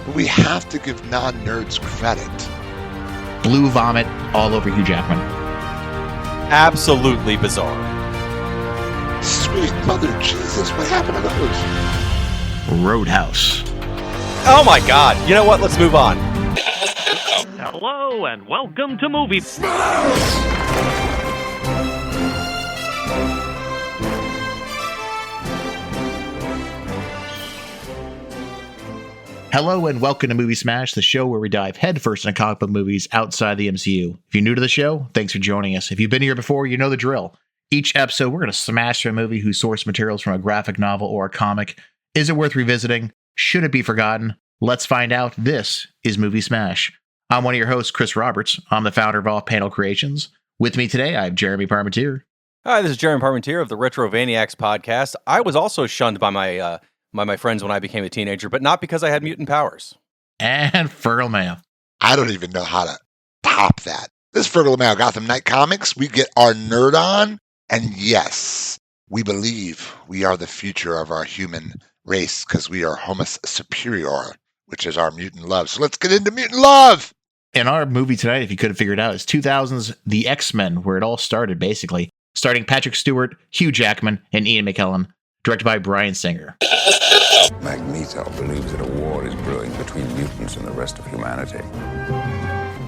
but we have to give non-nerds credit. Blue vomit all over Hugh Jackman. Absolutely bizarre. Sweet Mother Jesus, what happened to those? Roadhouse. Oh my God. You know what? Let's move on. Hello and welcome to Movie Smash! Hello and welcome to Movie Smash, the show where we dive headfirst into comic book movies outside the MCU. If you're new to the show, thanks for joining us. If you've been here before, you know the drill. Each episode, we're going to smash through a movie whose source materials from a graphic novel or a comic. Is it worth revisiting? Should it be forgotten? Let's find out. This is Movie Smash. I'm one of your hosts, Chris Roberts. I'm the founder of Off Panel Creations. With me today, I have Jeremy Parmentier. Hi, this is Jeremy Parmentier of the Retrovaniacs podcast. I was also shunned by my friends when I became a teenager, but not because I had mutant powers. And Fergel Mayo. I don't even know how to top that. This is Fergel Mayo, Gotham Knight Comics. We get our nerd on, and yes, we believe we are the future of our human race because we are Homo superior, which is our mutant love. So let's get into mutant love! And our movie tonight, if you could have figured it out, is 2000's The X-Men, where it all started, basically. Starring Patrick Stewart, Hugh Jackman, and Ian McKellen. Directed by Bryan Singer. Magneto believes that a war is brewing between mutants and the rest of humanity.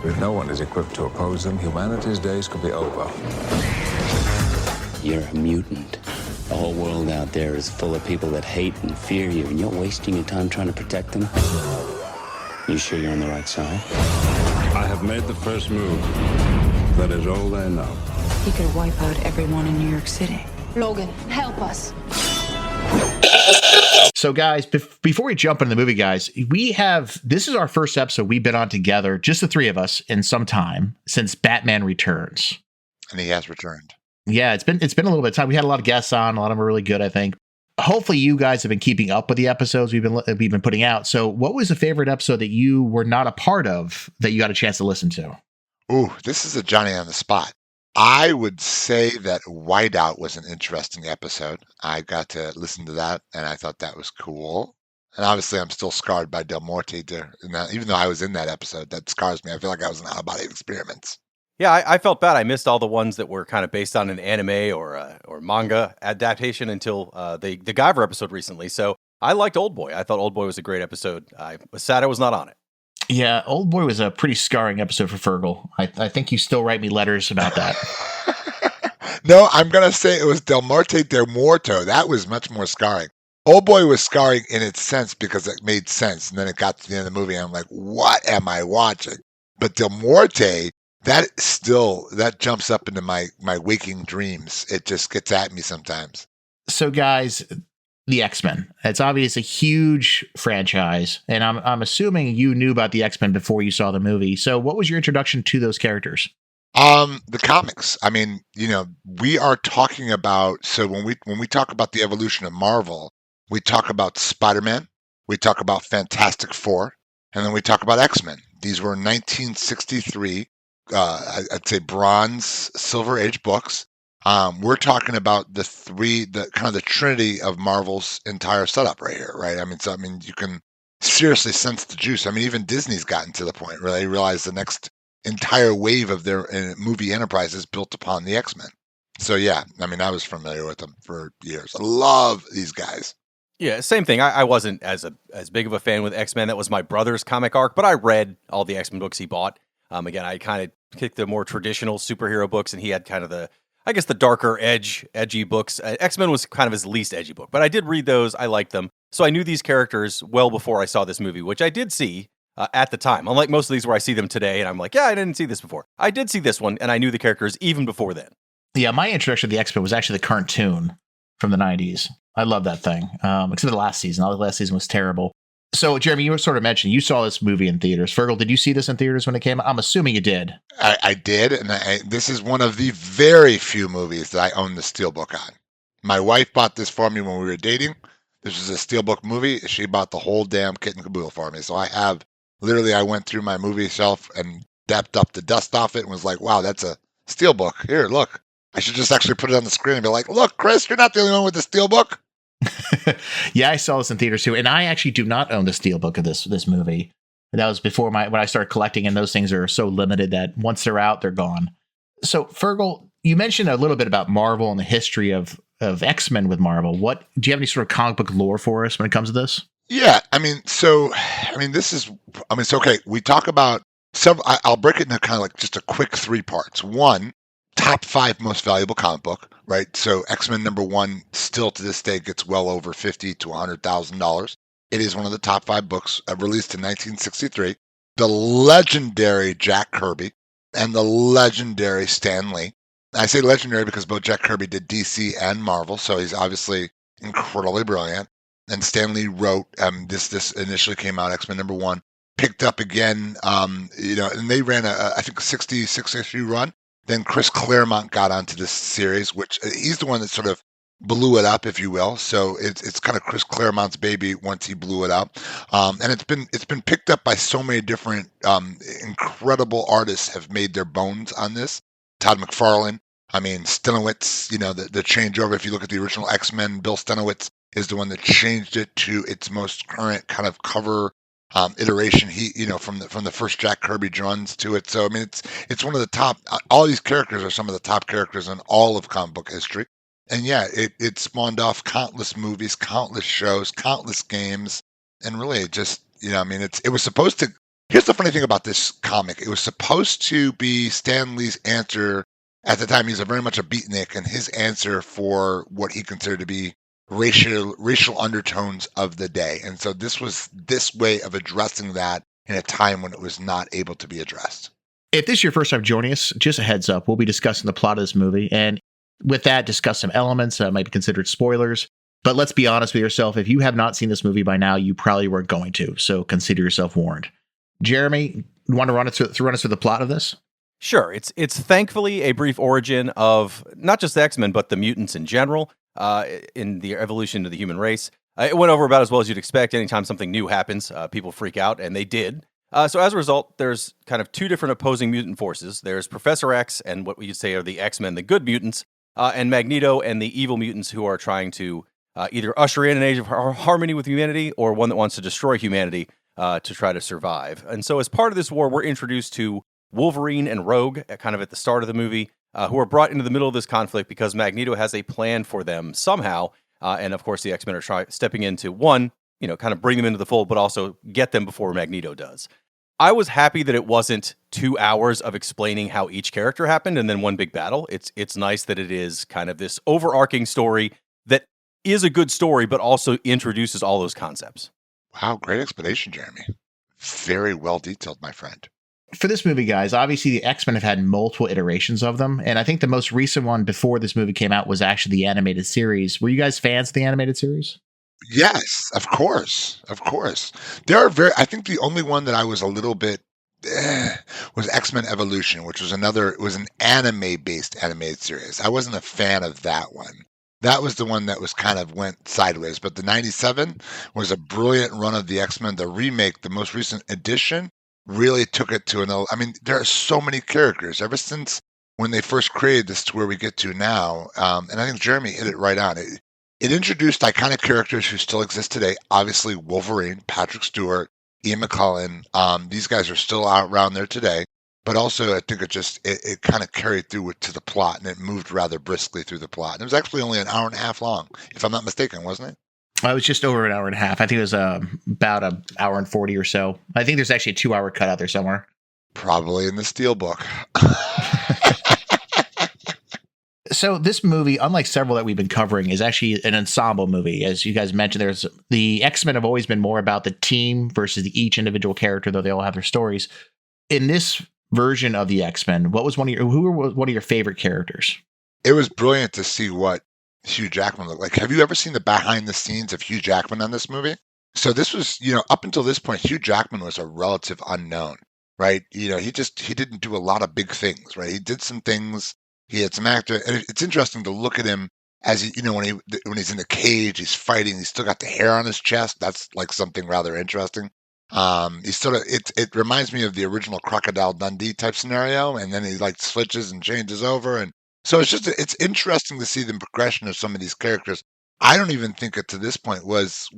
If no one is equipped to oppose them, humanity's days could be over. You're a mutant. The whole world out there is full of people that hate and fear you, and you're wasting your time trying to protect them? You sure you're on the right side? I have made the first move. That is all they know. He could wipe out everyone in New York City. Logan, help us. So guys, before we jump into the movie, guys, this is our first episode we've been on together, just the three of us, in some time since Batman Returns. And he has returned. Yeah, it's been a little bit of time. We had a lot of guests on, a lot of them are really good, I think. Hopefully you guys have been keeping up with the episodes we've been putting out. So what was the favorite episode that you were not a part of that you got a chance to listen to? Ooh, this is a Johnny on the spot. I would say that Whiteout was an interesting episode. I got to listen to that, and I thought that was cool. And obviously, I'm still scarred by Del Morte. Even though I was in that episode, that scars me. I feel like I was in out-of-body experiments. Yeah, I felt bad. I missed all the ones that were kind of based on an anime or manga adaptation until the Guyver episode recently. So I liked Oldboy. I thought Oldboy was a great episode. I was sad I was not on it. Yeah, Oldboy was a pretty scarring episode for Fergel. I think you still write me letters about that. No, I'm going to say it was Del Morte de Muerto. That was much more scarring. Oldboy was scarring in its sense because it made sense. And then it got to the end of the movie and I'm like, what am I watching? But Del Morte, that jumps up into my waking dreams. It just gets at me sometimes. So guys, the X-Men. It's obviously a huge franchise, and I'm assuming you knew about the X-Men before you saw the movie. So what was your introduction to those characters? The comics. I mean, we are talking about, so when we talk about the evolution of Marvel, we talk about Spider-Man, we talk about Fantastic Four, and then we talk about X-Men. These were 1963, I'd say Bronze, Silver Age books. We're talking about the kind of the trinity of Marvel's entire setup right here, right? I mean, you can seriously sense the juice. I mean, even Disney's gotten to the point where they realize the next entire wave of their movie enterprise is built upon the X-Men. So yeah, I mean, I was familiar with them for years. I love these guys. Yeah, same thing. I wasn't as big of a fan with X-Men. That was my brother's comic arc, but I read all the X-Men books he bought. Again, I kind of kicked the more traditional superhero books, and he had kind of the darker edgy books. X-Men was kind of his least edgy book, but I did read those. I liked them. So I knew these characters well before I saw this movie, which I did see at the time. Unlike most of these where I see them today and I'm like, yeah, I didn't see this before. I did see this one, and I knew the characters even before then. Yeah, my introduction to the X-Men was actually the cartoon from the 90s. I love that thing, except for the last season. The last season was terrible. So, Jeremy, you were sort of mentioning you saw this movie in theaters. Fergel, did you see this in theaters when it came out? I'm assuming you did. I did, and this is one of the very few movies that I own the Steelbook on. My wife bought this for me when we were dating. This was a Steelbook movie. She bought the whole damn kit and caboodle for me. So I went through my movie shelf and dapped up the dust off it and was like, wow, that's a Steelbook. Here, look. I should just actually put it on the screen and be like, look, Chris, you're not the only one with the Steelbook. Yeah, I saw this in theaters too, and I actually do not own the steelbook of this movie. That was before when I started collecting, and those things are so limited that once they're out, they're gone. So, Fergel, you mentioned a little bit about Marvel and the history of X-Men with Marvel. What do you have any sort of comic book lore for us when it comes to this? Yeah, this is, so okay. We talk about several. I'll break it into kind of like just a quick three parts. One, top 5 most valuable comic book, right? So X-Men #1 still to this day gets well over $50,000 to $100,000. It is one of the top 5 books, released in 1963. The legendary Jack Kirby and the legendary Stan Lee. I say legendary because both Jack Kirby did DC and Marvel, so he's obviously incredibly brilliant. And Stan Lee wrote, this initially came out, X-Men #1, picked up again, and they ran I think a 66 issue run. Then Chris Claremont got onto this series, which he's the one that sort of blew it up, if you will. So it's kind of Chris Claremont's baby once he blew it up, and it's been picked up by so many different incredible artists have made their bones on this. Todd McFarlane, Stenowitz, the changeover. If you look at the original X-Men, Bill Stenowitz is the one that changed it to its most current kind of cover iteration. He, from the first Jack Kirby runs to it. So it's one of the top. All these characters are some of the top characters in all of comic book history. And yeah, it spawned off countless movies, countless shows, countless games, and really it just, it was supposed to. Here's the funny thing about this comic: it was supposed to be Stan Lee's answer. At the time, he's very much a beatnik, and his answer for what he considered to be racial undertones of the day. And so this was this way of addressing that in a time when it was not able to be addressed. If this is your first time joining us, just a heads up, we'll be discussing the plot of this movie, and with that, discuss some elements that might be considered spoilers. But let's be honest with yourself, if you have not seen this movie by now, you probably weren't going to, so consider yourself warned. Jeremy, you want to run us through the plot of this? Sure. It's thankfully a brief origin of not just the X-Men, but the mutants in general, in the evolution of the human race. It went over about as well as you'd expect. Anytime something new happens, people freak out, and they did. So as a result, there's kind of 2 different opposing mutant forces. There's Professor X and what we would say are the X-Men, the good mutants, and Magneto and the evil mutants who are trying to either usher in an age of harmony with humanity or one that wants to destroy humanity to try to survive. And so as part of this war, we're introduced to Wolverine and Rogue, kind of at the start of the movie, who are brought into the middle of this conflict because Magneto has a plan for them somehow. And of course, the X-Men are stepping in to, one, kind of bring them into the fold, but also get them before Magneto does. I was happy that it wasn't 2 hours of explaining how each character happened and then one big battle. It's nice that it is kind of this overarching story that is a good story, but also introduces all those concepts. Wow, great explanation, Jeremy. Very well detailed, my friend. For this movie, guys, obviously the X-Men have had multiple iterations of them, and I think the most recent one before this movie came out was actually the animated series. Were you guys fans of the animated series? Yes, of course. I think the only one that I was a little bit was X-Men Evolution, which was it was an anime-based animated series. I wasn't a fan of that one. That was the one that was kind of went sideways, but the 97 was a brilliant run of the X-Men. The remake, the most recent edition, really took it to another. There are so many characters ever since when they first created this to where we get to now. And I think Jeremy hit it right on. It introduced iconic characters who still exist today. Obviously, Wolverine, Patrick Stewart, Ian McKellen. These guys are still out around there today. But also, I think it kind of carried through to the plot, and it moved rather briskly through the plot. And it was actually only an hour and a half long, if I'm not mistaken, wasn't it? It was just over an hour and a half. I think it was about an hour and 40 or so. I think there's actually a 2-hour cut out there somewhere. Probably in the Steelbook. So this movie, unlike several that we've been covering, is actually an ensemble movie. As you guys mentioned, the X-Men have always been more about the team versus each individual character, though they all have their stories. In this version of the X-Men, who were one of your favorite characters? It was brilliant to see what Hugh Jackman looked like. Have you ever seen the behind the scenes of Hugh Jackman on this movie? So this was, up until this point, Hugh Jackman was a relative unknown, right? He didn't do a lot of big things, right? He did some things. He had some actor, and it's interesting to look at him as when he's in the cage, he's fighting. He's still got the hair on his chest. That's like something rather interesting. He's sort of it reminds me of the original Crocodile Dundee type scenario, and then he like switches and changes over, and so it's interesting to see the progression of some of these characters. I don't even think it to this point was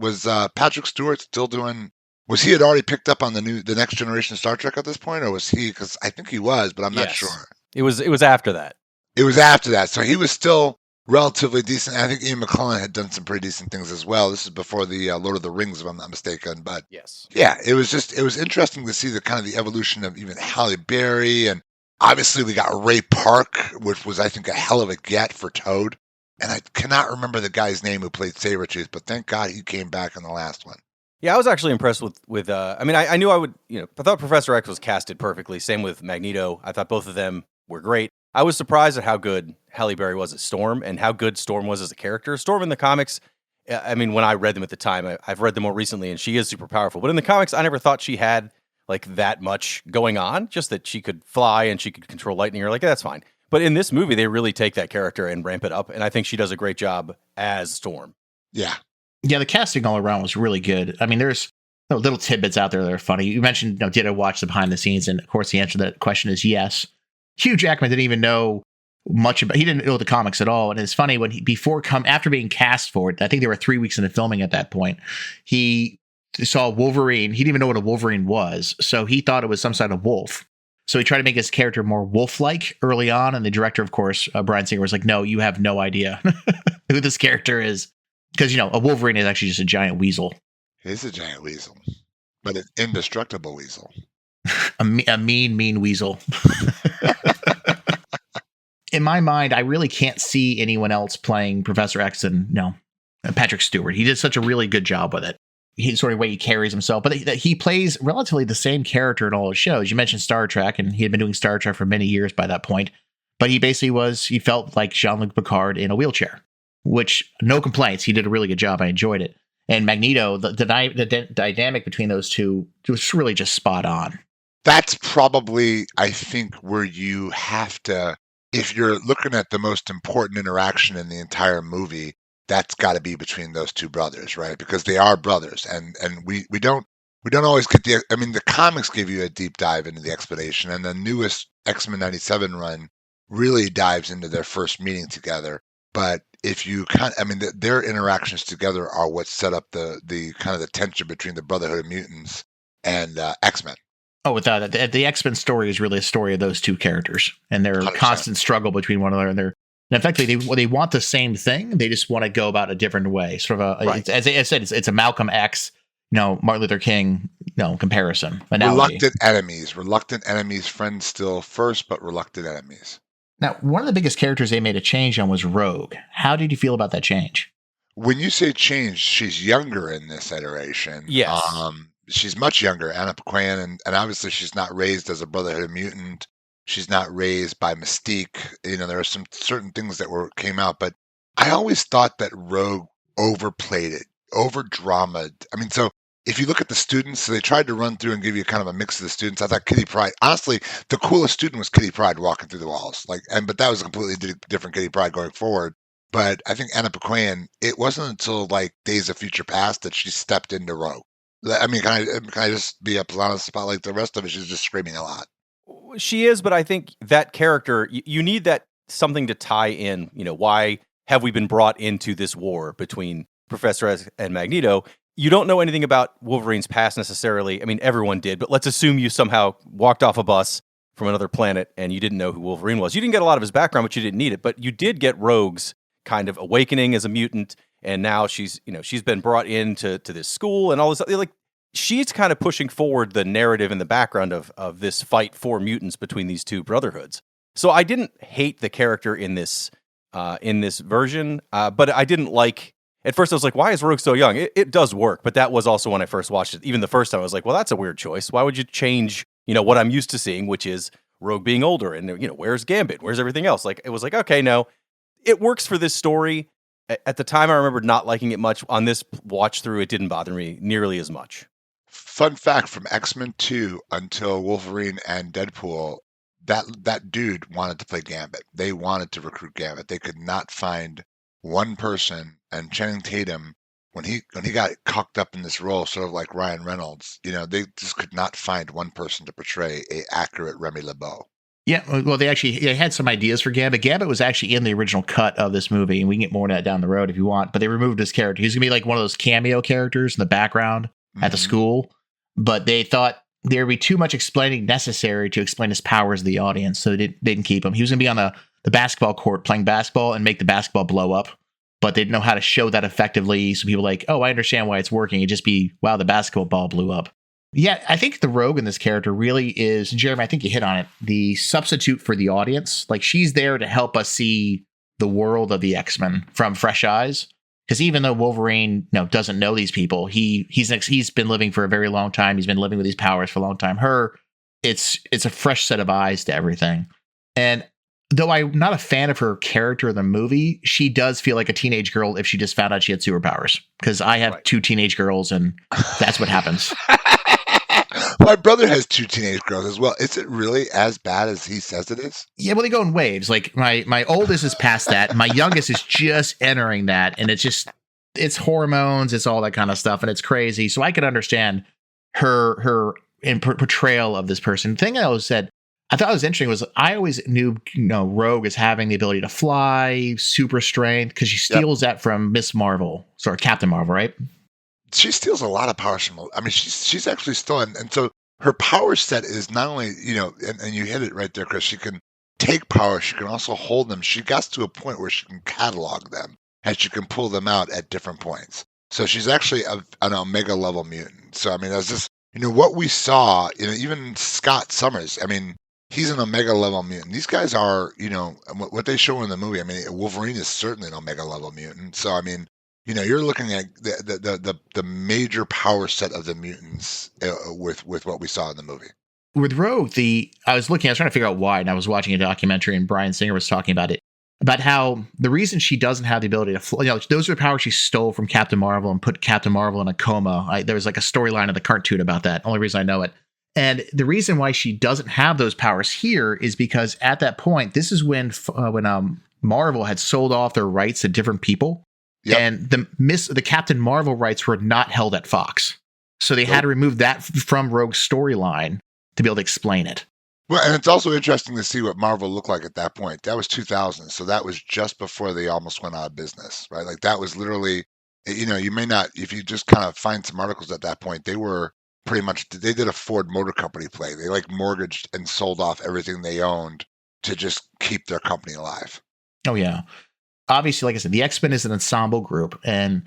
Patrick Stewart still doing. Was he had already picked up on the next generation of Star Trek at this point, or was he? Because I think he was, but I'm not sure. It was after that. It was after that, so he was still relatively decent. I think Ian McKellen had done some pretty decent things as well. This is before the Lord of the Rings, if I'm not mistaken. But yes, yeah, it was interesting to see the kind of the evolution of even Halle Berry, and obviously we got Ray Park, which was I think a hell of a get for Toad. And I cannot remember the guy's name who played Sabretooth, but thank God he came back in the last one. Yeah, I was actually impressed with. I mean, I knew I would. I thought Professor X was casted perfectly. Same with Magneto. I thought both of them were great. I was surprised at how good Halle Berry was as Storm and how good Storm was as a character. Storm in the comics, I mean, when I read them at the time, I've read them more recently, and she is super powerful. But in the comics, I never thought she had like that much going on. Just that she could fly and she could control lightning. You're like, that's fine. But in this movie, they really take that character and ramp it up, and I think she does a great job as Storm. Yeah. Yeah, the casting all around was really good. I mean, there's little tidbits out there that are funny. You mentioned, did I watch the behind the scenes? And of course, the answer to that question is yes. Hugh Jackman didn't even know much about. He didn't know the comics at all. And it's funny when after being cast for it, I think they were 3 weeks into filming at that point. He saw Wolverine. He didn't even know what a Wolverine was, so he thought it was some sort of wolf. So he tried to make his character more wolf-like early on, and the director, of course, Bryan Singer, was like, "No, you have no idea who this character is." Because, a Wolverine is actually just a giant weasel. It is a giant weasel, but an indestructible weasel. a mean weasel. In my mind, I really can't see anyone else playing Professor X than Patrick Stewart. He did such a really good job with it. He's sort of the way he carries himself, but he plays relatively the same character in all his shows. You mentioned Star Trek, and he had been doing Star Trek for many years by that point. But he basically he felt like Jean-Luc Picard in a wheelchair, which no complaints. He did a really good job. I enjoyed it. And Magneto, the dynamic between those two was really just spot on. That's probably, I think, where you have to, if you're looking at the most important interaction in the entire movie, that's got to be between those two brothers, right? Because they are brothers, and we don't always get the comics give you a deep dive into the explanation, and the newest X-Men 97 run really dives into their first meeting together. But if you their interactions together are what set up the kind of the tension between the Brotherhood of Mutants and X-Men. Oh, without it, the X-Men story is really a story of those two characters and their 100%. Constant struggle between one another, and effectively, they want the same thing. They just want to go about a different way. Sort of right. As I said, it's a Malcolm X, Martin Luther King, comparison. Analogy. Reluctant enemies, friends still first, but reluctant enemies. Now, one of the biggest characters they made a change on was Rogue. How did you feel about that change? When you say change, she's younger in this iteration. Yes. She's much younger, Anna Paquin, and obviously she's not raised as a Brotherhood mutant. She's not raised by Mystique. There are some certain things that came out, but I always thought that Rogue overplayed it, over-dramaed. So if you look at the students, so they tried to run through and give you kind of a mix of the students. I thought Kitty Pryde, honestly, the coolest student was Kitty Pryde walking through the walls. But that was a completely different Kitty Pryde going forward. But I think Anna Paquin, it wasn't until like Days of Future Past that she stepped into Rogue. Can I just be up on the spot like the rest of it? She's just screaming a lot. She is, but I think that character, you need that something to tie in. Why have we been brought into this war between Professor X and Magneto? You don't know anything about Wolverine's past necessarily. Everyone did, but let's assume you somehow walked off a bus from another planet and you didn't know who Wolverine was. You didn't get a lot of his background, but you didn't need it. But you did get Rogue's kind of awakening as a mutant, and now she's been brought into this school and all this. She's kind of pushing forward the narrative in the background of this fight for mutants between these two brotherhoods. So I didn't hate the character in this version, but I didn't like. At first, I was like, "Why is Rogue so young?" It does work, but that was also when I first watched it. Even the first time, I was like, "Well, that's a weird choice. Why would you change what I'm used to seeing, which is Rogue being older and where's Gambit, where's everything else?" It was like, okay, no, it works for this story. At the time, I remember not liking it much. On this watch through, it didn't bother me nearly as much. Fun fact, from X-Men 2 until Wolverine and Deadpool, that dude wanted to play Gambit. They wanted to recruit Gambit. They could not find one person. And Channing Tatum, when he got cocked up in this role, sort of like Ryan Reynolds, they just could not find one person to portray a accurate Remy LeBeau. Yeah, well, they had some ideas for Gambit. Gambit was actually in the original cut of this movie, and we can get more of that down the road if you want. But they removed his character. He's gonna be like one of those cameo characters in the background at the school. But they thought there'd be too much explaining necessary to explain his powers to the audience, so they didn't keep him. He was gonna be on the basketball court playing basketball and make the basketball blow up. But they didn't know how to show that effectively. So people were like, oh, I understand why it's working. It'd just be, wow, the basketball ball blew up. Yeah, I think the rogue in this character really is, Jeremy, I think you hit on it, the substitute for the audience. Like, she's there to help us see the world of the X-Men from fresh eyes. Because even though Wolverine doesn't know these people, he's been living for a very long time. He's been living with these powers for a long time. It's a fresh set of eyes to everything. And though I'm not a fan of her character in the movie, she does feel like a teenage girl if she just found out she had superpowers. Because I have two teenage girls, and that's what happens. My brother has two teenage girls as well. Is it really as bad as he says it is? Yeah, well, they go in waves. Like my oldest is past that. My youngest is just entering that. And it's hormones. It's all that kind of stuff. And it's crazy. So I could understand her portrayal of this person. The thing I always said, I thought was interesting was I always knew, Rogue as having the ability to fly, super strength, because she steals that from Captain Marvel, right? She steals a lot of powers from. I mean, she's actually stolen, and so her power set is not only and you hit it right there, Chris. She can take power. She can also hold them. She gets to a point where she can catalog them, and she can pull them out at different points. So she's actually an Omega level mutant. So I mean, as this, what we saw, even Scott Summers. I mean, he's an Omega level mutant. These guys are, what they show in the movie. I mean, Wolverine is certainly an Omega level mutant. So I mean. You're looking at the major power set of the mutants with what we saw in the movie. With Rogue, I was trying to figure out why, and I was watching a documentary, and Bryan Singer was talking about it, about how the reason she doesn't have the ability to fly, those are the powers she stole from Captain Marvel and put Captain Marvel in a coma. There was like a storyline of the cartoon about that. Only reason I know it. And the reason why she doesn't have those powers here is because at that point, this is when Marvel had sold off their rights to different people. Yep. And the Captain Marvel rights were not held at Fox. So they had to remove that from Rogue's storyline to be able to explain it. Well, and it's also interesting to see what Marvel looked like at that point. That was 2000. So that was just before they almost went out of business, right? Like that was literally, you may not, if you just kind of find some articles at that point, they were pretty much, they did a Ford Motor Company play. They like mortgaged and sold off everything they owned to just keep their company alive. Oh, yeah. Obviously, like I said, the X-Men is an ensemble group, and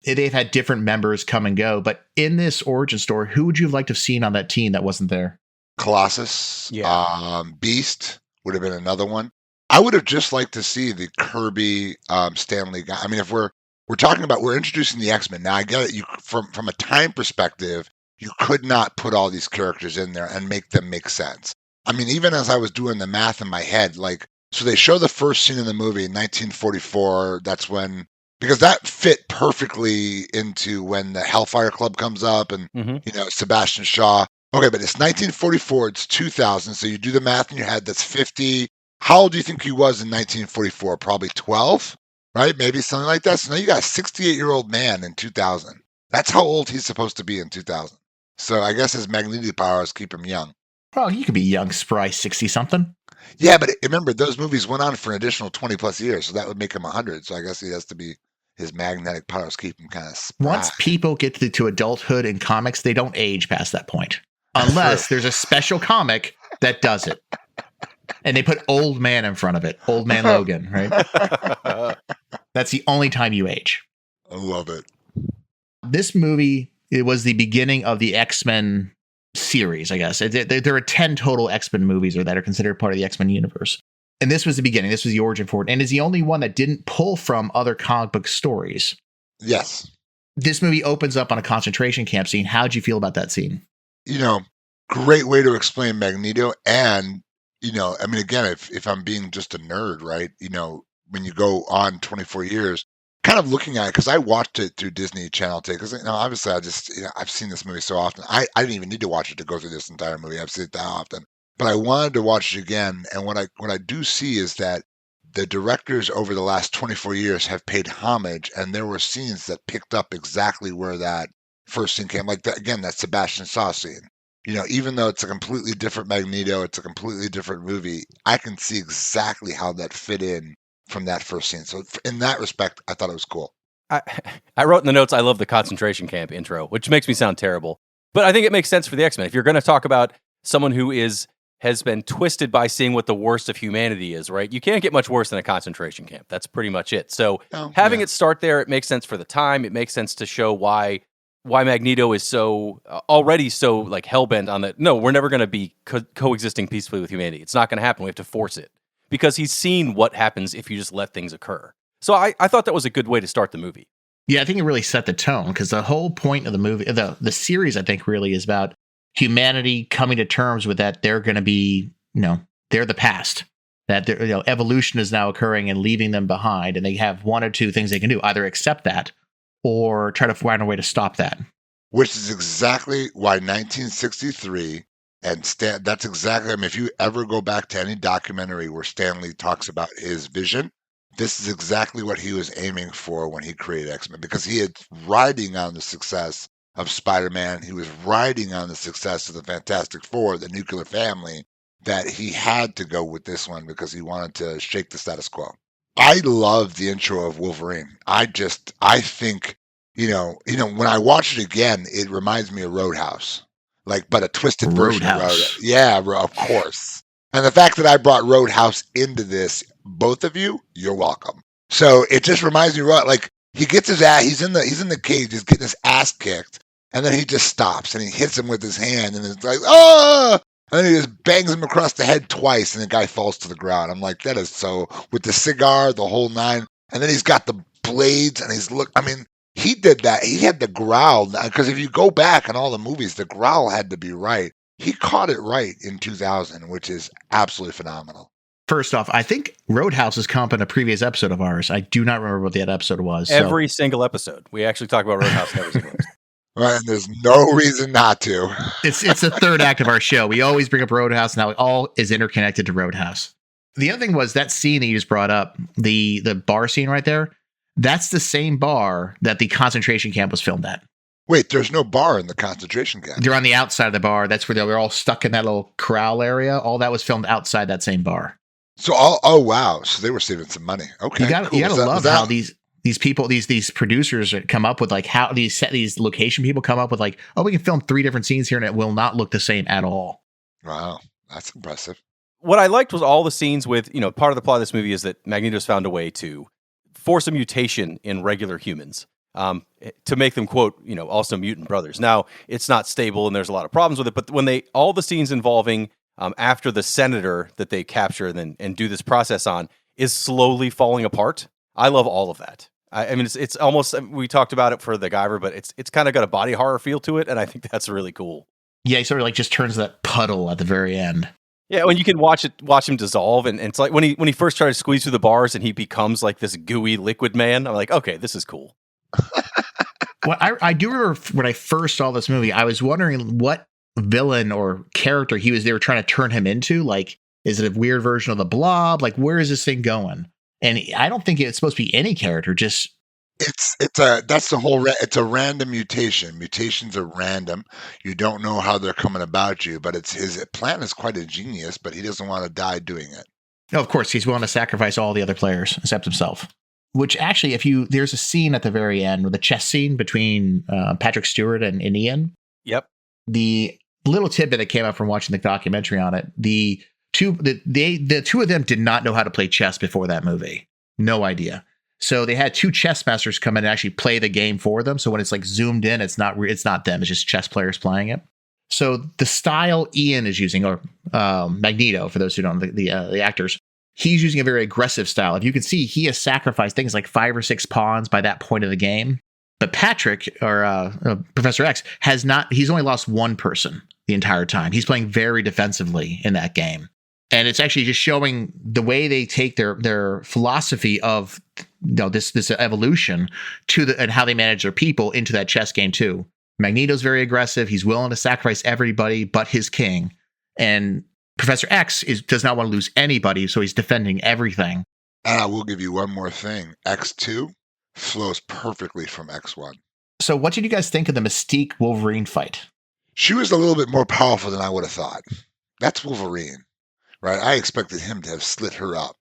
they've had different members come and go. But in this origin story, who would you have liked to have seen on that team that wasn't there? Colossus, Beast would have been another one. I would have just liked to see the Kirby, Stanley guy. I mean, if we're talking about, we're introducing the X-Men. Now, I get it. From a time perspective, you could not put all these characters in there and make them make sense. I mean, even as I was doing the math in my head, like, so they show the first scene in the movie in 1944. That's when, because that fit perfectly into when the Hellfire Club comes up and, Sebastian Shaw. Okay, but it's 1944, it's 2000. So you do the math in your head, that's 50. How old do you think he was in 1944? Probably 12, right? Maybe something like that. So now you got a 68-year-old man in 2000. That's how old he's supposed to be in 2000. So I guess his magnetic powers keep him young. Well, you could be young, spry, 60-something. Yeah, but remember, those movies went on for an additional 20 plus years, so that would make him 100. So I guess he has to be, his magnetic powers keep him kind of spry. Once people get to adulthood in comics, they don't age past that point. Unless there's a special comic that does it. And they put old man in front of it. Old man Logan, right? That's the only time you age. I love it. This movie, it was the beginning of the X-Men series, I guess. There are 10 total X-Men movies that are considered part of the X-Men universe. And this was the beginning. This was the origin for it. And is the only one that didn't pull from other comic book stories. Yes. This movie opens up on a concentration camp scene. How'd you feel about that scene? Great way to explain Magneto. And, I mean, again, if I'm being just a nerd, right? When you go on 24 years, kind of looking at it, because I watched it through Disney Channel today, because obviously I've seen this movie so often. I didn't even need to watch it to go through this entire movie. I've seen it that often, but I wanted to watch it again. And what I do see is that the directors over the last 24 years have paid homage, and there were scenes that picked up exactly where that first scene came. Like that, again, that Sebastian Shaw scene. Even though it's a completely different Magneto, it's a completely different movie, I can see exactly how that fit in from that first scene. So in that respect, I thought it was cool. I wrote in the notes, I love the concentration camp intro, which makes me sound terrible. But I think it makes sense for the X-Men. If you're going to talk about someone who has been twisted by seeing what the worst of humanity is, right? You can't get much worse than a concentration camp. That's pretty much it. So having it start there, it makes sense for the time. It makes sense to show why Magneto is so already so like hellbent on that. No, we're never going to be coexisting peacefully with humanity. It's not going to happen. We have to force it because he's seen what happens if you just let things occur. So I thought that was a good way to start the movie. Yeah, I think it really set the tone because the whole point of the movie, the series, I think really is about humanity coming to terms with that they're going to be, they're the past, that evolution is now occurring and leaving them behind. And they have one or two things they can do, either accept that or try to find a way to stop that. Which is exactly why 1963 and that's exactly, if you ever go back to any documentary where Stan Lee talks about his vision, this is exactly what he was aiming for when he created X-Men, because he had riding on the success of Spider-Man. He was riding on the success of the Fantastic Four, the nuclear family, that he had to go with this one because he wanted to shake the status quo. I love the intro of Wolverine. I think, when I watch it again, it reminds me of Roadhouse, but a twisted version of Roadhouse. Yeah, of course. And the fact that I brought Roadhouse into this, both of you, you're welcome. So it just reminds me, he gets his ass, he's in the cage, he's getting his ass kicked, and then he just stops and he hits him with his hand, and it's like, oh! And then he just bangs him across the head twice, and the guy falls to the ground. I'm like, that is so, with the cigar, the whole nine, and then he's got the blades, and he did that. He had the growl, because if you go back in all the movies, the growl had to be right. He caught it right in 2000, which is absolutely phenomenal. First off, I think Roadhouse has come up in a previous episode of ours. I do not remember what that episode was. Every single episode. We actually talk about Roadhouse in every single episode. Right, and there's no reason not to. It's the third act of our show. We always bring up Roadhouse, and now it all is interconnected to Roadhouse. The other thing was that scene that you just brought up, the bar scene right there, that's the same bar that the concentration camp was filmed at. Wait, there's no bar in the concentration camp. They're on the outside of the bar. That's where they were all stuck in that little corral area. All that was filmed outside that same bar. So, oh wow! So they were saving some money. Okay, you gotta love how these people, these producers come up with how these location people come up with we can film 3 different scenes here and it will not look the same at all. Wow, that's impressive. What I liked was all the scenes with part of the plot of this movie is that Magneto's found a way to force a mutation in regular humans. To make them, quote, also mutant brothers. Now, it's not stable and there's a lot of problems with it, but when all the scenes involving after the senator that they capture and do this process on is slowly falling apart, I love all of that. I mean, it's almost, we talked about it for the Guyver, but it's kind of got a body horror feel to it, and I think that's really cool. Yeah, he sort of just turns that puddle at the very end. Yeah, when you can watch him dissolve, and it's like when he first tries to squeeze through the bars and he becomes this gooey liquid man, I'm like, okay, this is cool. Well, I do remember when I first saw this movie, I was wondering what villain or character they were trying to turn him into. Is it a weird version of the Blob? Where is this thing going? And I don't think it's supposed to be any character. Just it's a random mutation. Mutations are random. You don't know how they're coming about you, but his plan is quite ingenious. But he doesn't want to die doing it. No, of course he's willing to sacrifice all the other players except himself. Which actually, there's a scene at the very end with a chess scene between Patrick Stewart and Ian. Yep. The little tidbit that came out from watching the documentary on it, the two of them did not know how to play chess before that movie. No idea. So they had 2 chess masters come in and actually play the game for them. So when it's zoomed in, it's not them. It's just chess players playing it. So the style Ian is using, or Magneto, for those who don't know, the actors, he's using a very aggressive style. If you can see, he has sacrificed things like 5 or 6 pawns by that point of the game. But Patrick, or Professor X, has not. He's only lost 1 person the entire time. He's playing very defensively in that game. And it's actually just showing the way they take their philosophy of this evolution and how they manage their people into that chess game too. Magneto's very aggressive. He's willing to sacrifice everybody but his king. And Professor X does not want to lose anybody, so he's defending everything. And I will give you one more thing. X2 flows perfectly from X1. So what did you guys think of the Mystique Wolverine fight? She was a little bit more powerful than I would have thought. That's Wolverine, right? I expected him to have slit her up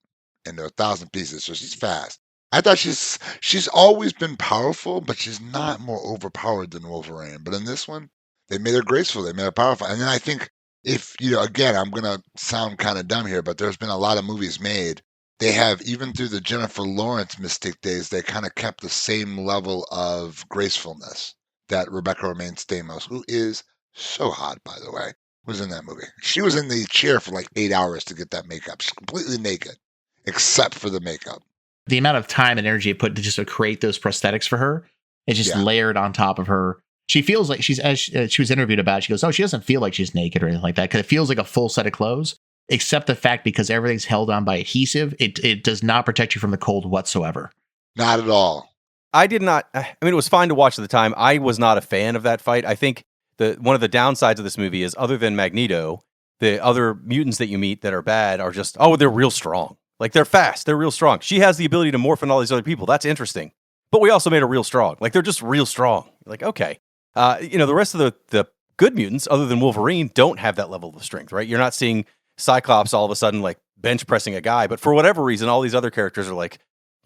into 1,000 pieces, so she's fast. I thought she's always been powerful, but she's not more overpowered than Wolverine. But in this one, they made her graceful, they made her powerful. And then I think if, again, I'm going to sound kind of dumb here, but there's been a lot of movies made. They have, even through the Jennifer Lawrence Mystique days, they kind of kept the same level of gracefulness that Rebecca Romaine Stamos, who is so hot, by the way, was in that movie. She was in the chair for like 8 hours to get that makeup. She's completely naked, except for the makeup. The amount of time and energy it put to just to create those prosthetics for her, it's just layered on top of her. She feels like as she was interviewed about it, she goes, oh, she doesn't feel like she's naked or anything like that, because it feels like a full set of clothes, except the fact because everything's held on by adhesive, it does not protect you from the cold whatsoever. Not at all. I did not. I mean, it was fine to watch at the time. I was not a fan of that fight. I think one of the downsides of this movie is, other than Magneto, the other mutants that you meet that are bad are just, they're real strong. Like, they're fast. They're real strong. She has the ability to morph into all these other people. That's interesting. But we also made her real strong. Like, they're just real strong. Like, okay. The rest of the good mutants, other than Wolverine, don't have that level of strength, right? You're not seeing Cyclops all of a sudden, like, bench pressing a guy. But for whatever reason, all these other characters are like,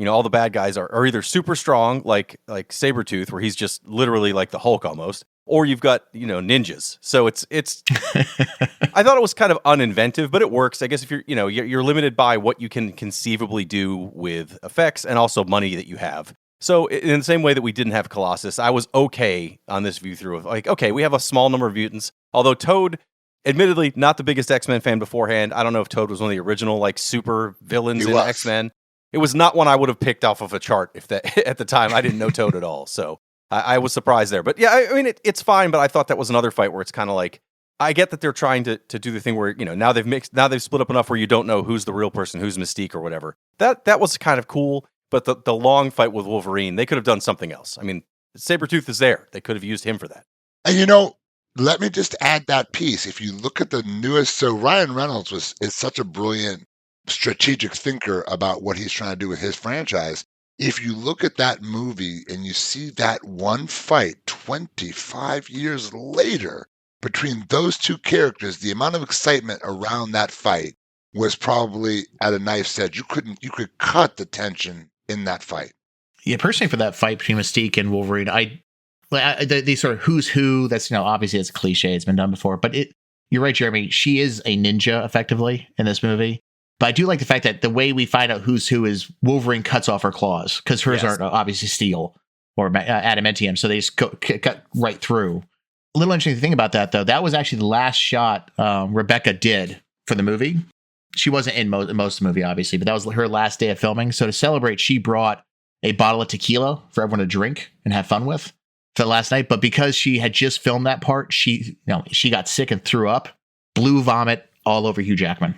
all the bad guys are either super strong, like Sabretooth, where he's just literally like the Hulk almost, or you've got, ninjas. So it's I thought it was kind of uninventive, but it works. I guess if you're limited by what you can conceivably do with effects and also money that you have. So in the same way that we didn't have Colossus, I was okay on this view through of like, okay, we have a small number of mutants, although Toad, admittedly, not the biggest X-Men fan beforehand. I don't know if Toad was one of the original like super villains in X-Men. It was not one I would have picked off of a chart if that at the time. I didn't know Toad at all, so I was surprised there. But yeah, I mean, it's fine. But I thought that was another fight where it's kind of like, I get that they're trying to do the thing where now they've split up enough where you don't know who's the real person, who's Mystique or whatever. That was kind of cool. But the long fight with Wolverine, they could have done something else. I mean, Sabretooth is there. They could have used him for that. And let me just add that piece. If you look at the newest, so Ryan Reynolds is such a brilliant strategic thinker about what he's trying to do with his franchise. If you look at that movie and you see that one fight 25 years later between those two characters, the amount of excitement around that fight was probably at a knife's edge. You could cut the tension in that fight. Yeah, personally, for that fight between Mystique and Wolverine, the sort of who's who, that's, obviously it's a cliche, it's been done before, but you're right, Jeremy, she is a ninja effectively in this movie. But I do like the fact that the way we find out who's who is Wolverine cuts off her claws, because hers aren't obviously steel or adamantium, so they just cut right through. A little interesting thing about that, though, that was actually the last shot Rebecca did for the movie. She wasn't in most of the movie, obviously, but that was her last day of filming. So to celebrate, she brought a bottle of tequila for everyone to drink and have fun with for the last night. But because she had just filmed that part, she got sick and threw up, blue vomit all over Hugh Jackman.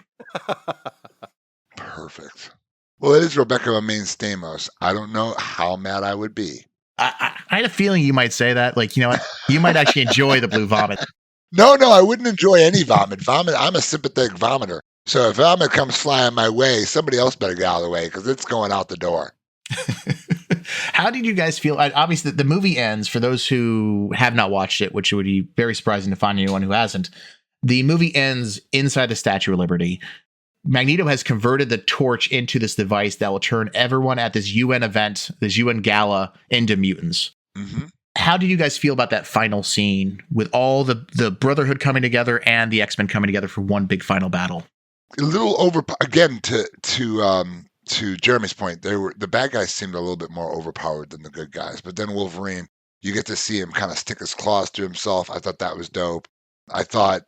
Perfect. Well, it is Rebecca Romaine Stamos. I don't know how mad I would be. I had a feeling you might say that. Like, what? You might actually enjoy the blue vomit. No, I wouldn't enjoy any vomit. I'm a sympathetic vomiter. So if vomit comes flying my way, somebody else better get out of the way because it's going out the door. How did you guys feel? Obviously, the movie ends, for those who have not watched it, which would be very surprising to find anyone who hasn't. The movie ends inside the Statue of Liberty. Magneto has converted the torch into this device that will turn everyone at this UN event, this UN gala, into mutants. Mm-hmm. How did you guys feel about that final scene with all the Brotherhood coming together and the X-Men coming together for one big final battle? A little again to Jeremy's point. The bad guys seemed a little bit more overpowered than the good guys. But then Wolverine, you get to see him kind of stick his claws to himself. I thought that was dope. I thought,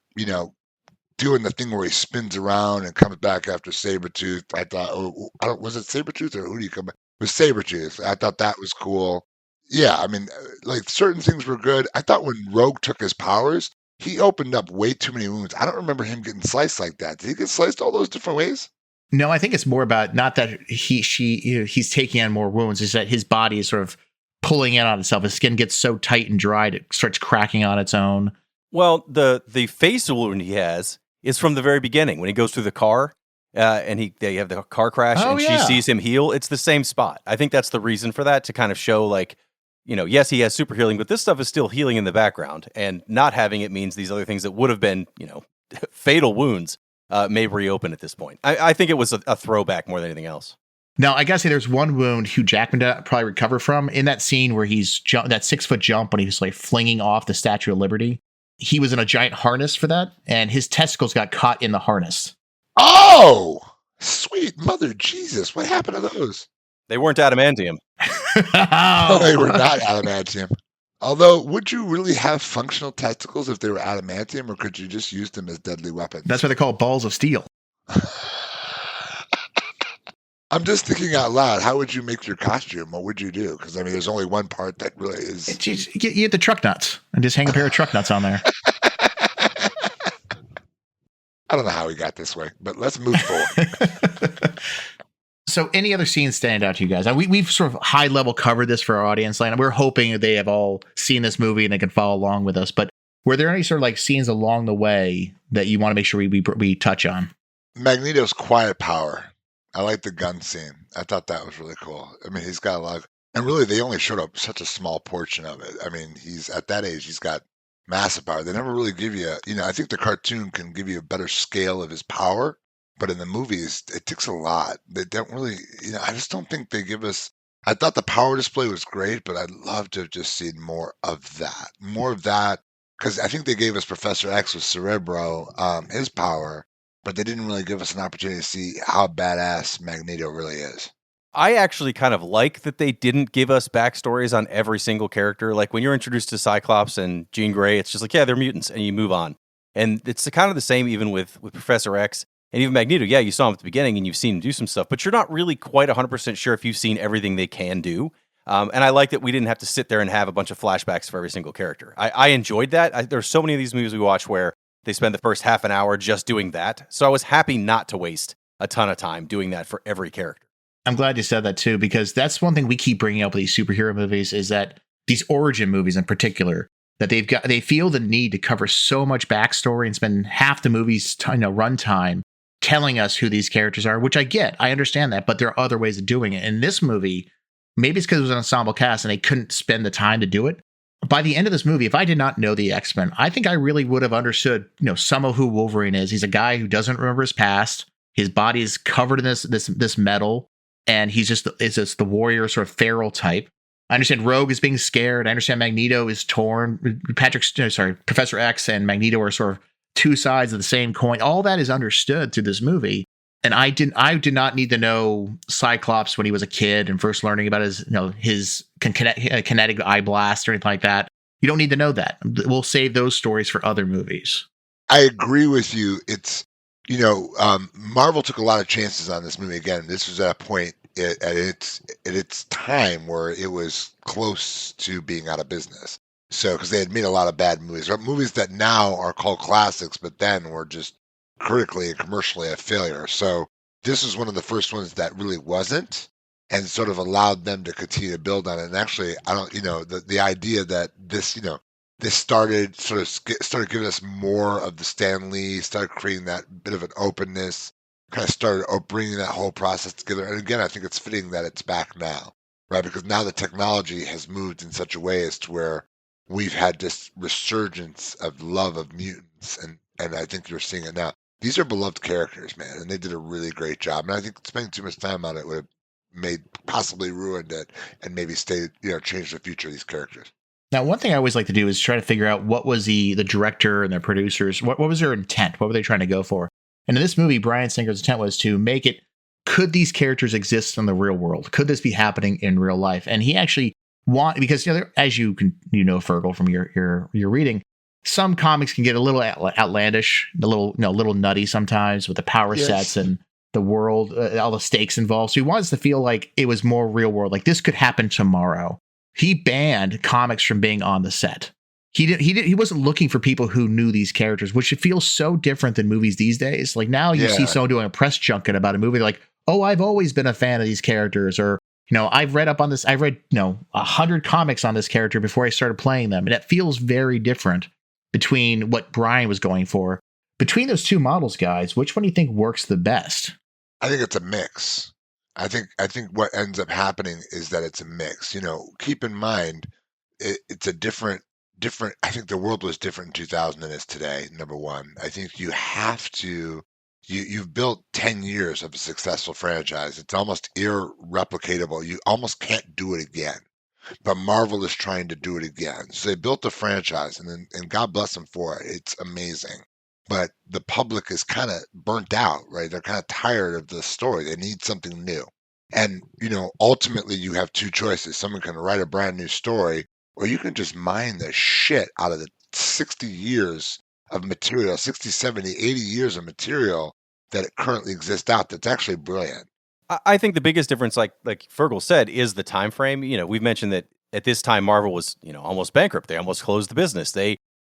doing the thing where he spins around and comes back after Sabretooth. I thought, was it Sabretooth or who do you come back? It was Sabretooth. I thought that was cool. Yeah, I mean, like certain things were good. I thought when Rogue took his powers, he opened up way too many wounds. I don't remember him getting sliced like that. Did he get sliced all those different ways? No, I think it's more about not that he's taking on more wounds. It's that his body is sort of pulling in on itself. His skin gets so tight and dried, it starts cracking on its own. Well, the face wound he has is from the very beginning when he goes through the car and they have the car crash she sees him heal. It's the same spot. I think that's the reason for that, to kind of show like, yes, he has super healing, but this stuff is still healing in the background, and not having it means these other things that would have been, fatal wounds may reopen at this point. I think it was a throwback more than anything else. Now, I gotta say, there's one wound Hugh Jackman did probably recover from in that scene where he's that 6-foot jump when he was like flinging off the Statue of Liberty. He was in a giant harness for that, and his testicles got caught in the harness. Oh, sweet mother Jesus! What happened to those? They weren't adamantium. No, they were not adamantium. Although, would you really have functional testicles if they were adamantium, or could you just use them as deadly weapons? That's why they're called balls of steel. I'm just thinking out loud. How would you make your costume? What would you do? Because, I mean, there's only one part that really is... You get the truck nuts and just hang a pair of truck nuts on there. I don't know how we got this way, but let's move forward. So any other scenes stand out to you guys? We've sort of high-level covered this for our audience. Like, we're hoping that they have all seen this movie and they can follow along with us. But were there any sort of like scenes along the way that you want to make sure we touch on? Magneto's quiet power. I like the gun scene. I thought that was really cool. I mean, he's got a lot of, and really they only showed up such a small portion of it. I mean, he's at that age, he's got massive power. They never really give you, I think the cartoon can give you a better scale of his power, but in the movies, it takes a lot. They don't really, I just don't think they give us, I thought the power display was great, but I'd love to have just seen more of that. More of that, because I think they gave us Professor X with Cerebro, his power, but they didn't really give us an opportunity to see how badass Magneto really is. I actually kind of like that they didn't give us backstories on every single character. Like when you're introduced to Cyclops and Jean Grey, it's just like, yeah, they're mutants, and you move on. And it's kind of the same even with Professor X and even Magneto. Yeah, you saw him at the beginning and you've seen him do some stuff, but you're not really quite 100% sure if you've seen everything they can do. And I like that we didn't have to sit there and have a bunch of flashbacks for every single character. I enjoyed that. There's so many of these movies we watch where they spend the first half an hour just doing that. So I was happy not to waste a ton of time doing that for every character. I'm glad you said that too, because that's one thing we keep bringing up with these superhero movies is that these origin movies in particular, that they feel the need to cover so much backstory and spend half the movie's runtime telling us who these characters are, which I get. I understand that, but there are other ways of doing it. In this movie, maybe it's because it was an ensemble cast and they couldn't spend the time to do it. By the end of this movie, if I did not know the X-Men, I think I really would have understood, some of who Wolverine is. He's a guy who doesn't remember his past. His body is covered in this metal, and it's just the warrior sort of feral type. I understand Rogue is being scared. I understand Magneto is torn. Professor X and Magneto are sort of two sides of the same coin. All that is understood through this movie. And I did not need to know Cyclops when he was a kid and first learning about his kinetic eye blast or anything like that. You don't need to know that. We'll save those stories for other movies. I agree with you. It's, Marvel took a lot of chances on this movie. Again, this was at a point at its time where it was close to being out of business. So, because they had made a lot of bad movies, or movies that now are called classics, but then were just critically and commercially a failure. So this was one of the first ones that really wasn't, and sort of allowed them to continue to build on it. And actually, the idea that this, this started giving us more of the Stan Lee, started creating that bit of an openness, kind of started bringing that whole process together. And again, I think it's fitting that it's back now, right? Because now the technology has moved in such a way as to where we've had this resurgence of love of mutants, and I think you're seeing it now. These are beloved characters, man, and they did a really great job. And I think spending too much time on it would have possibly ruined it, and maybe changed the future of these characters. Now, one thing I always like to do is try to figure out what was the director and the producers, what was their intent? What were they trying to go for? And in this movie, Bryan Singer's intent was to make it, could these characters exist in the real world? Could this be happening in real life? And he actually because as you Fergel from your reading, some comics can get a little outlandish, a little nutty sometimes with the power sets and the world, all the stakes involved. So he wants to feel like it was more real world, like this could happen tomorrow. He banned comics from being on the set. He wasn't looking for people who knew these characters, which it feels so different than movies these days. Like now you see someone doing a press junket about a movie, like, oh, I've always been a fan of these characters, or I've read up on this. I've read 100 comics on this character before I started playing them, and it feels very different between what Bryan was going for. Between those two models, guys, which one do you think works the best? I think it's a mix. I think what ends up happening is that it's a mix. Keep in mind, it's a different. I think the world was different in 2000 than it is today. Number one, I think you have to. You've built 10 years of a successful franchise. It's almost irreplicatable. You almost can't do it again. But Marvel is trying to do it again. So they built a franchise, and God bless them for it. It's amazing. But the public is kind of burnt out, right? They're kind of tired of the story. They need something new. And, ultimately you have two choices. Someone can write a brand new story, or you can just mine the shit out of the 60 years of material, 60, 70, 80 years of material that it currently exists out that's actually brilliant. I think the biggest difference, like Fergel said, is the time frame. We've mentioned that at this time Marvel was, almost bankrupt. They almost closed the business.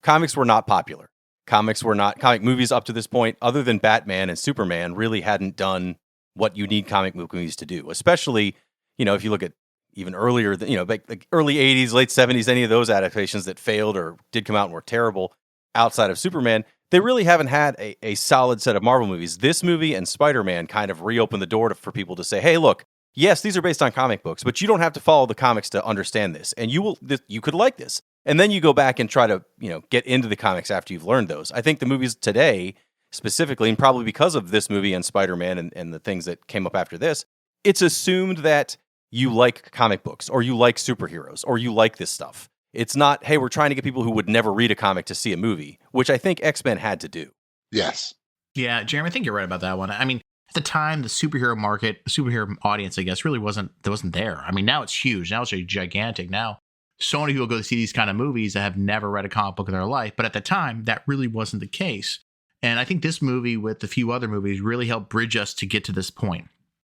Comics were not popular. Comic movies up to this point, other than Batman and Superman, really hadn't done what you need comic movies to do. Especially, if you look at even earlier, like early 80s, late 70s, any of those adaptations that failed or did come out and were terrible outside of Superman, they really haven't had a solid set of Marvel movies. This movie and Spider-Man kind of reopened the door for people to say, hey, look, yes, these are based on comic books, but you don't have to follow the comics to understand this. And you could like this. And then you go back and try to, get into the comics after you've learned those. I think the movies today, specifically, and probably because of this movie and Spider-Man and the things that came up after this, it's assumed that you like comic books or you like superheroes or you like this stuff. It's not, hey, we're trying to get people who would never read a comic to see a movie, which I think X-Men had to do. Yes. Yeah, Jeremy, I think you're right about that one. I mean, at the time, the superhero market, superhero audience, I guess, really wasn't there. I mean, now it's huge. Now it's gigantic. Now, so many people go to see these kind of movies that have never read a comic book in their life. But at the time, that really wasn't the case. And I think this movie, with a few other movies, really helped bridge us to get to this point.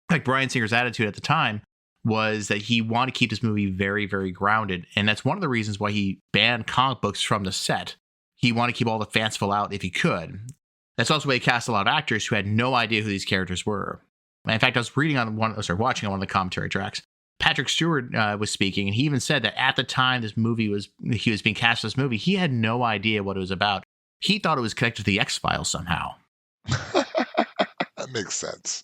Like Bryan Singer's attitude at the time was that he wanted to keep this movie very, very grounded. And that's one of the reasons why he banned comic books from the set. He wanted to keep all the fanciful out if he could. That's also why he cast a lot of actors who had no idea who these characters were. In fact, I was watching on one of the commentary tracks. Patrick Stewart was speaking, and he even said that at the time he was being cast in this movie, he had no idea what it was about. He thought it was connected to the X-Files somehow. That makes sense.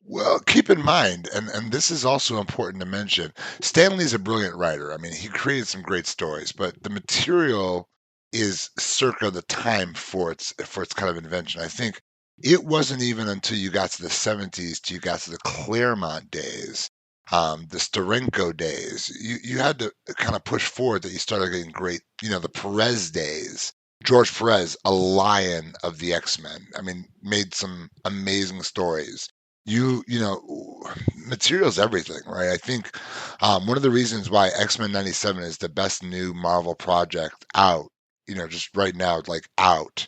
Well, keep in mind, and this is also important to mention, Stan Lee's a brilliant writer. I mean, he created some great stories, but the material is circa the time for its kind of invention. I think it wasn't even until you got to the 70s till you got to the Claremont days, the Steranko days. You had to kind of push forward that you started getting great, the Perez days. George Perez, a lion of the X-Men. I mean, made some amazing stories. Material's everything, right? I think one of the reasons why X-Men 97 is the best new Marvel project out, just right now, like out,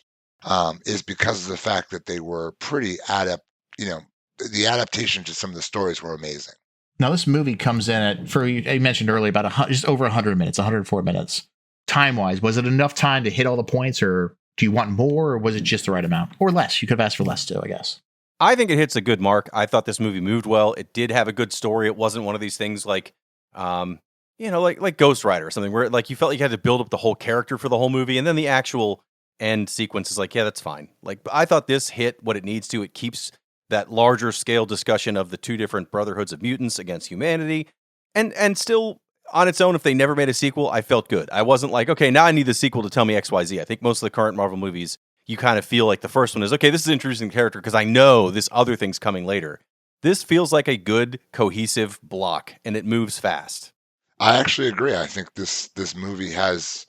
is because of the fact that they were pretty the adaptation to some of the stories were amazing. Now, this movie comes in at, I mentioned earlier, about just over 100 minutes, 104 minutes. Time-wise, was it enough time to hit all the points, or do you want more, or was it just the right amount? Or less? You could have asked for less too, I guess. I think it hits a good mark. I thought this movie moved well. It did have a good story. It wasn't one of these things like, like Ghost Rider or something where like you felt like you had to build up the whole character for the whole movie, and then the actual end sequence is like, yeah, that's fine. Like, I thought this hit what it needs to. It keeps that larger scale discussion of the two different brotherhoods of mutants against humanity, and still on its own. If they never made a sequel, I felt good. I wasn't like, okay, now I need the sequel to tell me XYZ. I think most of the current Marvel movies, you kind of feel like the first one is, okay, this is an interesting character because I know this other thing's coming later. This feels like a good, cohesive block, and it moves fast. I actually agree. I think this movie has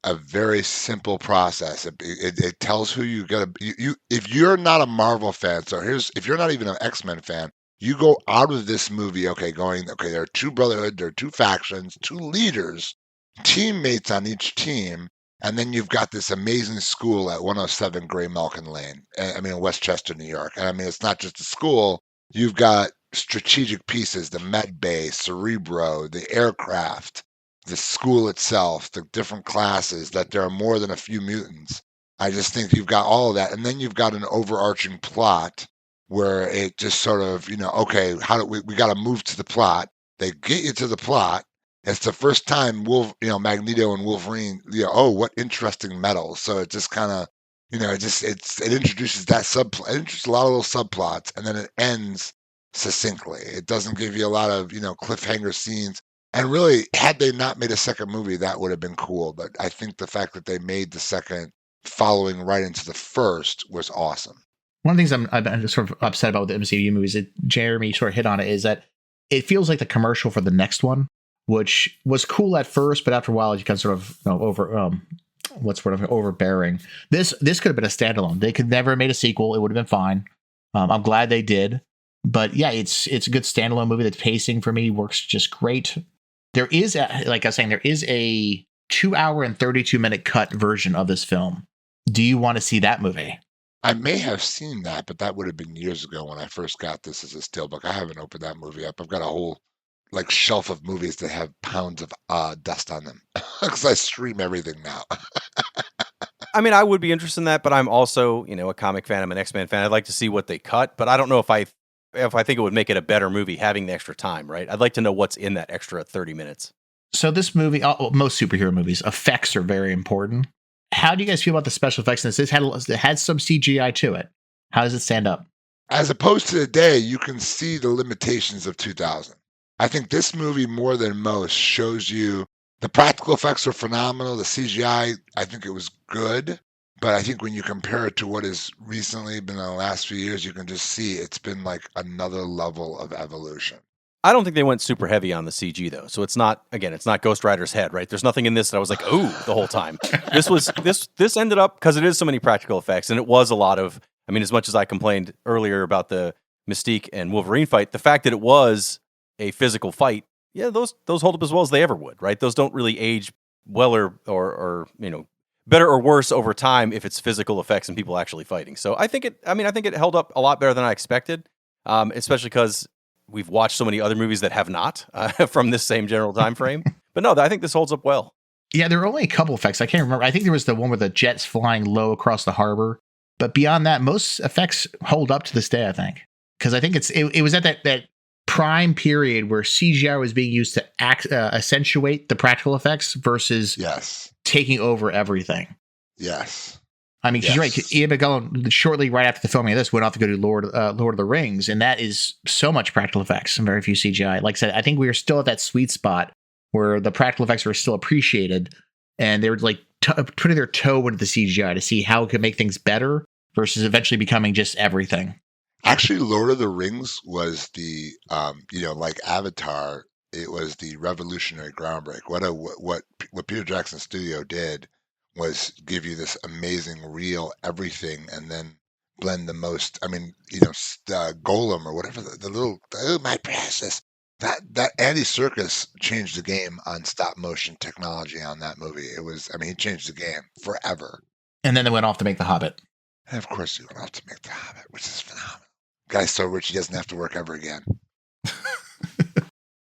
a very simple process. It tells who you gotta. If you're not a Marvel fan, if you're not even an X-Men fan, you go out of this movie, okay, there are two Brotherhood, there are two factions, two leaders, teammates on each team. And then you've got this amazing school at 107 Gray Malkin Lane, in Westchester, New York. And it's not just a school. You've got strategic pieces, the med bay, Cerebro, the aircraft, the school itself, the different classes, that there are more than a few mutants. I just think you've got all of that. And then you've got an overarching plot where it just sort of, okay, how do we got to move to the plot. They get you to the plot. It's the first time Magneto and Wolverine, what interesting metals. So it just kind of, it introduces that subplot, it introduces a lot of those subplots, and then it ends succinctly. It doesn't give you a lot of, cliffhanger scenes. And really, had they not made a second movie, that would have been cool. But I think the fact that they made the second following right into the first was awesome. One of the things I'm sort of upset about with the MCU movies that Jeremy sort of hit on it is that it feels like the commercial for the next one, which was cool at first, but after a while you kind of sort of overbearing. This could have been a standalone. They could never have made a sequel. It would have been fine. I'm glad they did. But yeah, it's a good standalone movie. The pacing for me works just great. There is, like I was saying, there is a 2 hour and 32-minute cut version of this film. Do you want to see that movie? I may have seen that, but that would have been years ago when I first got this as a steelbook. I haven't opened that movie up. I've got a whole shelf of movies that have pounds of dust on them because I stream everything now. I mean, I would be interested in that, but I'm also, a comic fan. I'm an X-Men fan. I'd like to see what they cut, but I don't know if I think it would make it a better movie having the extra time, right? I'd like to know what's in that extra 30 minutes. So this movie, most superhero movies, effects are very important. How do you guys feel about the special effects in this? It had some CGI to it. How does it stand up? As opposed to today, you can see the limitations of 2000. I think this movie, more than most, shows you the practical effects are phenomenal. The CGI, I think it was good. But I think when you compare it to what has recently been in the last few years, you can just see it's been like another level of evolution. I don't think they went super heavy on the CG though. So it's not Ghost Rider's head, right? There's nothing in this that I was like, ooh, the whole time. This ended up, because it is so many practical effects, and it was a lot of, as much as I complained earlier about the Mystique and Wolverine fight, the fact that it was a physical fight, yeah, those hold up as well as they ever would, right? Those don't really age well or better or worse over time if it's physical effects and people actually fighting. So I think it held up a lot better than I expected, especially because we've watched so many other movies that have not from this same general time frame. But no, I think this holds up well. Yeah, there are only a couple effects. I can't remember. I think there was the one with the jets flying low across the harbor. But beyond that, most effects hold up to this day, I think. Because I think it was at that prime period where CGI was being used to accentuate the practical effects versus taking over everything. Yes. Because you're right. Ian McKellen, shortly right after the filming of this, went off to go to Lord of the Rings, and that is so much practical effects and very few CGI. Like I said, I think we are still at that sweet spot where the practical effects were still appreciated, and they were putting their toe into the CGI to see how it could make things better versus eventually becoming just everything. Actually, Lord of the Rings was the, like Avatar, it was the revolutionary groundbreak. What Peter Jackson's studio did was give you this amazing, real everything, and then blend the most. Golem or whatever the little my precious. That Andy Serkis changed the game on stop motion technology on that movie. It was, he changed the game forever. And then they went off to make The Hobbit. And of course, he went off to make The Hobbit, which is phenomenal. Guy's so rich he doesn't have to work ever again.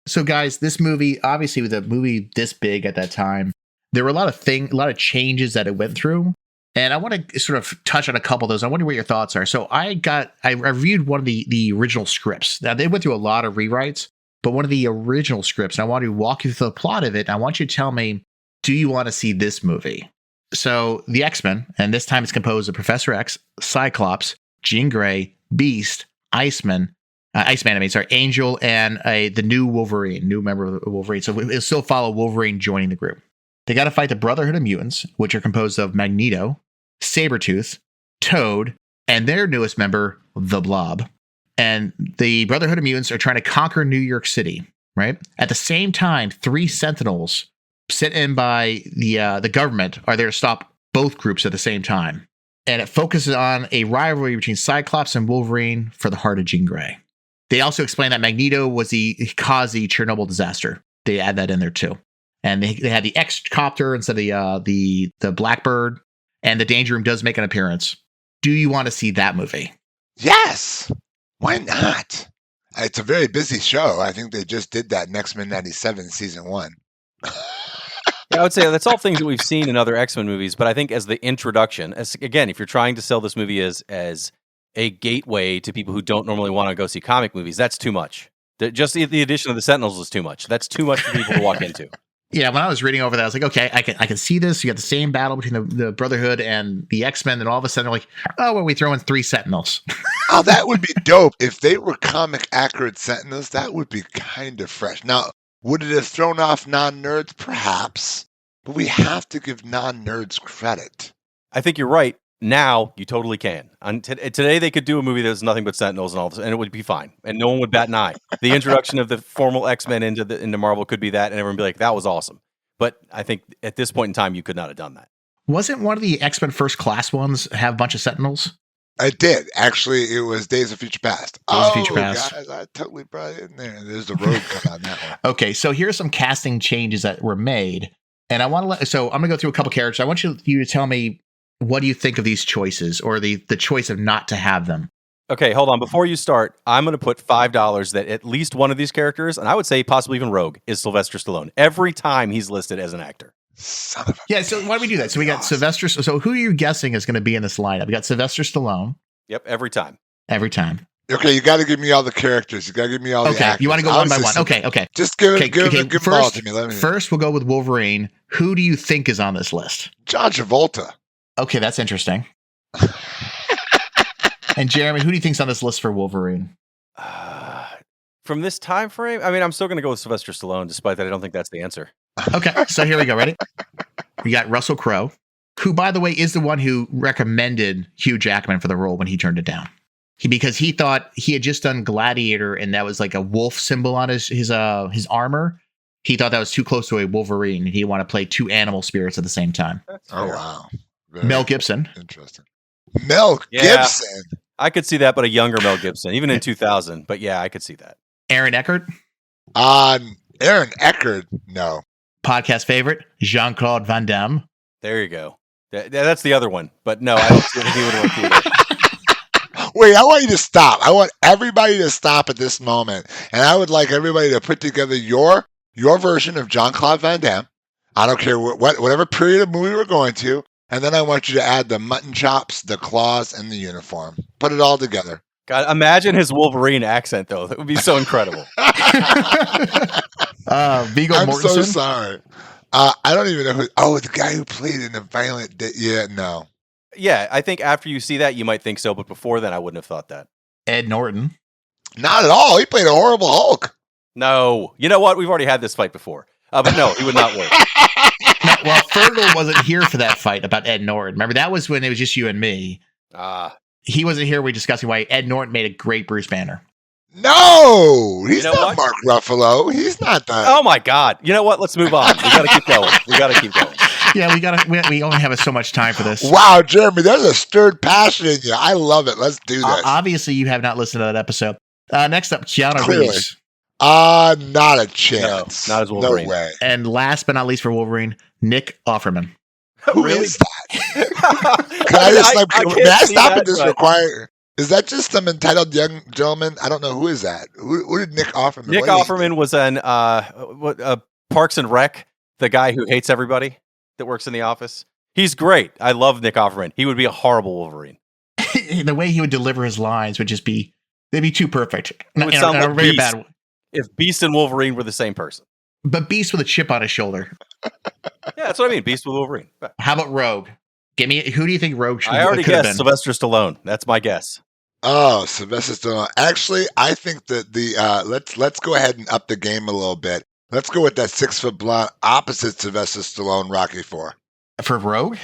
So, guys, this movie, obviously, with a movie this big at that time, there were a lot of changes that it went through. And I want to sort of touch on a couple of those. I wonder what your thoughts are. So I reviewed one of the original scripts. Now, they went through a lot of rewrites, but one of the original scripts, and I want to walk you through the plot of it. I want you to tell me, do you want to see this movie? So the X-Men, and this time it's composed of Professor X, Cyclops, Jean Grey, Beast, Iceman, Angel, and the new Wolverine, new member of Wolverine. So it'll still follow Wolverine joining the group. They got to fight the Brotherhood of Mutants, which are composed of Magneto, Sabretooth, Toad, and their newest member, the Blob. And the Brotherhood of Mutants are trying to conquer New York City, right? At the same time, 3 Sentinels sent in by the government are there to stop both groups at the same time. And it focuses on a rivalry between Cyclops and Wolverine for the heart of Jean Grey. They also explain that Magneto caused the Chernobyl disaster. They add that in there too. And they had the X-Copter instead of the Blackbird, and the Danger Room does make an appearance. Do you want to see that movie? Yes. Why not? It's a very busy show. I think they just did that in X-Men 97 season 1. Yeah, I would say that's all things that we've seen in other X-Men movies, but I think as the introduction, again, if you're trying to sell this movie as a gateway to people who don't normally want to go see comic movies, that's too much. Just the addition of the Sentinels is too much. That's too much for people to walk into. Yeah, when I was reading over that, I was like, okay, I can see this. You got the same battle between the Brotherhood and the X-Men, and all of a sudden they're like, oh, well, we throw in 3 Sentinels. Oh, that would be dope. If they were comic accurate Sentinels, that would be kind of fresh. Now, Would it have thrown off non-nerds? Perhaps. But we have to give non-nerds credit. I think you're right. Now you totally can. Today they could do a movie that's nothing but Sentinels and all this, and it would be fine, and no one would bat an eye. The introduction of the formal X-Men into Marvel could be that, and everyone would be like, "That was awesome." But I think at this point in time, you could not have done that. Wasn't one of the X-Men First Class ones have a bunch of Sentinels? I did. Actually, it was Days of Future Past. Days of Future Past. Guys, I totally brought it in there. There's the road cut on that one. Okay, so here's some casting changes that were made, and I want to so I'm going to go through a couple characters. I want you to tell me what do you think of these choices, or the choice of not to have them. Okay, hold on. Before you start, I'm going to put $5 that at least one of these characters, and I would say possibly even Rogue, is Sylvester Stallone. Every time he's listed as an actor. Son of a Yeah, so why don't we do that? So we got Sylvester. So who are you guessing is going to be in this lineup? We got Sylvester Stallone. Yep, every time. Every time. Okay, you got to give me all the characters. You got to give me all the actors. You want to go one by one? Okay. Just give them all to me. First, we'll go with Wolverine. Who do you think is on this list? John Travolta. Okay, that's interesting. And Jeremy, who do you think's on this list for Wolverine? From this time frame, I mean, I'm still going to go with Sylvester Stallone, despite that I don't think that's the answer. Okay, so here we go. Ready? We got Russell Crowe, who, by the way, is the one who recommended Hugh Jackman for the role when he turned it down. Because he thought he had just done Gladiator, and that was like a wolf symbol on his armor. He thought that was too close to a Wolverine, and he wanted to play two animal spirits at the same time. Oh, wow. Mel Gibson. Interesting. Mel Gibson. I could see that, but a younger Mel Gibson, even in 2000. But yeah, I could see that. Aaron Eckhart. Aaron Eckhart. No. Podcast favorite, Jean-Claude Van Damme. There you go. That's the other one. But no, I don't think he would work either. Wait, I want you to stop. I want everybody to stop at this moment. And I would like everybody to put together your version of Jean-Claude Van Damme. I don't care whatever period of movie we're going to. And then I want you to add the mutton chops, the claws, and the uniform. Put it all together. God, imagine his Wolverine accent, though. That would be so incredible. Viggo I'm Mortensen. so sorry. I don't even know who. Oh, the guy who played in the Violent. Yeah, no. Yeah, I think after you see that, you might think so. But before then, I wouldn't have thought that. Ed Norton. Not at all. He played a horrible Hulk. No. You know what? We've already had this fight before. But no, he would not work. No, well, Fergel wasn't here for that fight about Ed Norton. Remember, that was when it was just you and me. He wasn't here. We discussing why Ed Norton made a great Bruce Banner. No, he's not Mark Ruffalo. He's not that. Oh my God! You know what? Let's move on. We got to keep going. Yeah, we only have so much time for this. Wow, Jeremy, there's a stirred passion in you. I love it. Let's do this. Obviously, you have not listened to that episode. Next up, Keanu Reeves. Not a chance. No, not as Wolverine. No way. And last but not least for Wolverine, Nick Offerman. Who is that? Can I stop at this require? Is that just some entitled young gentleman? I don't know. Who is that? Who did Nick Offerman? Nick Offerman was an Parks and Rec, the guy who hates everybody that works in the office. He's great. I love Nick Offerman. He would be a horrible Wolverine. The way he would deliver his lines would just be, they'd be too perfect. It would sound like very bad. If Beast and Wolverine were the same person. But Beast with a chip on his shoulder. Yeah, that's what I mean. Beast with Wolverine. How about Rogue? Who do you think Rogue should be? I already guessed Sylvester Stallone. That's my guess. Oh, Sylvester Stallone. Actually, I think that let's go ahead and up the game a little bit. Let's go with that 6-foot blonde opposite Sylvester Stallone, Rocky IV. For Rogue?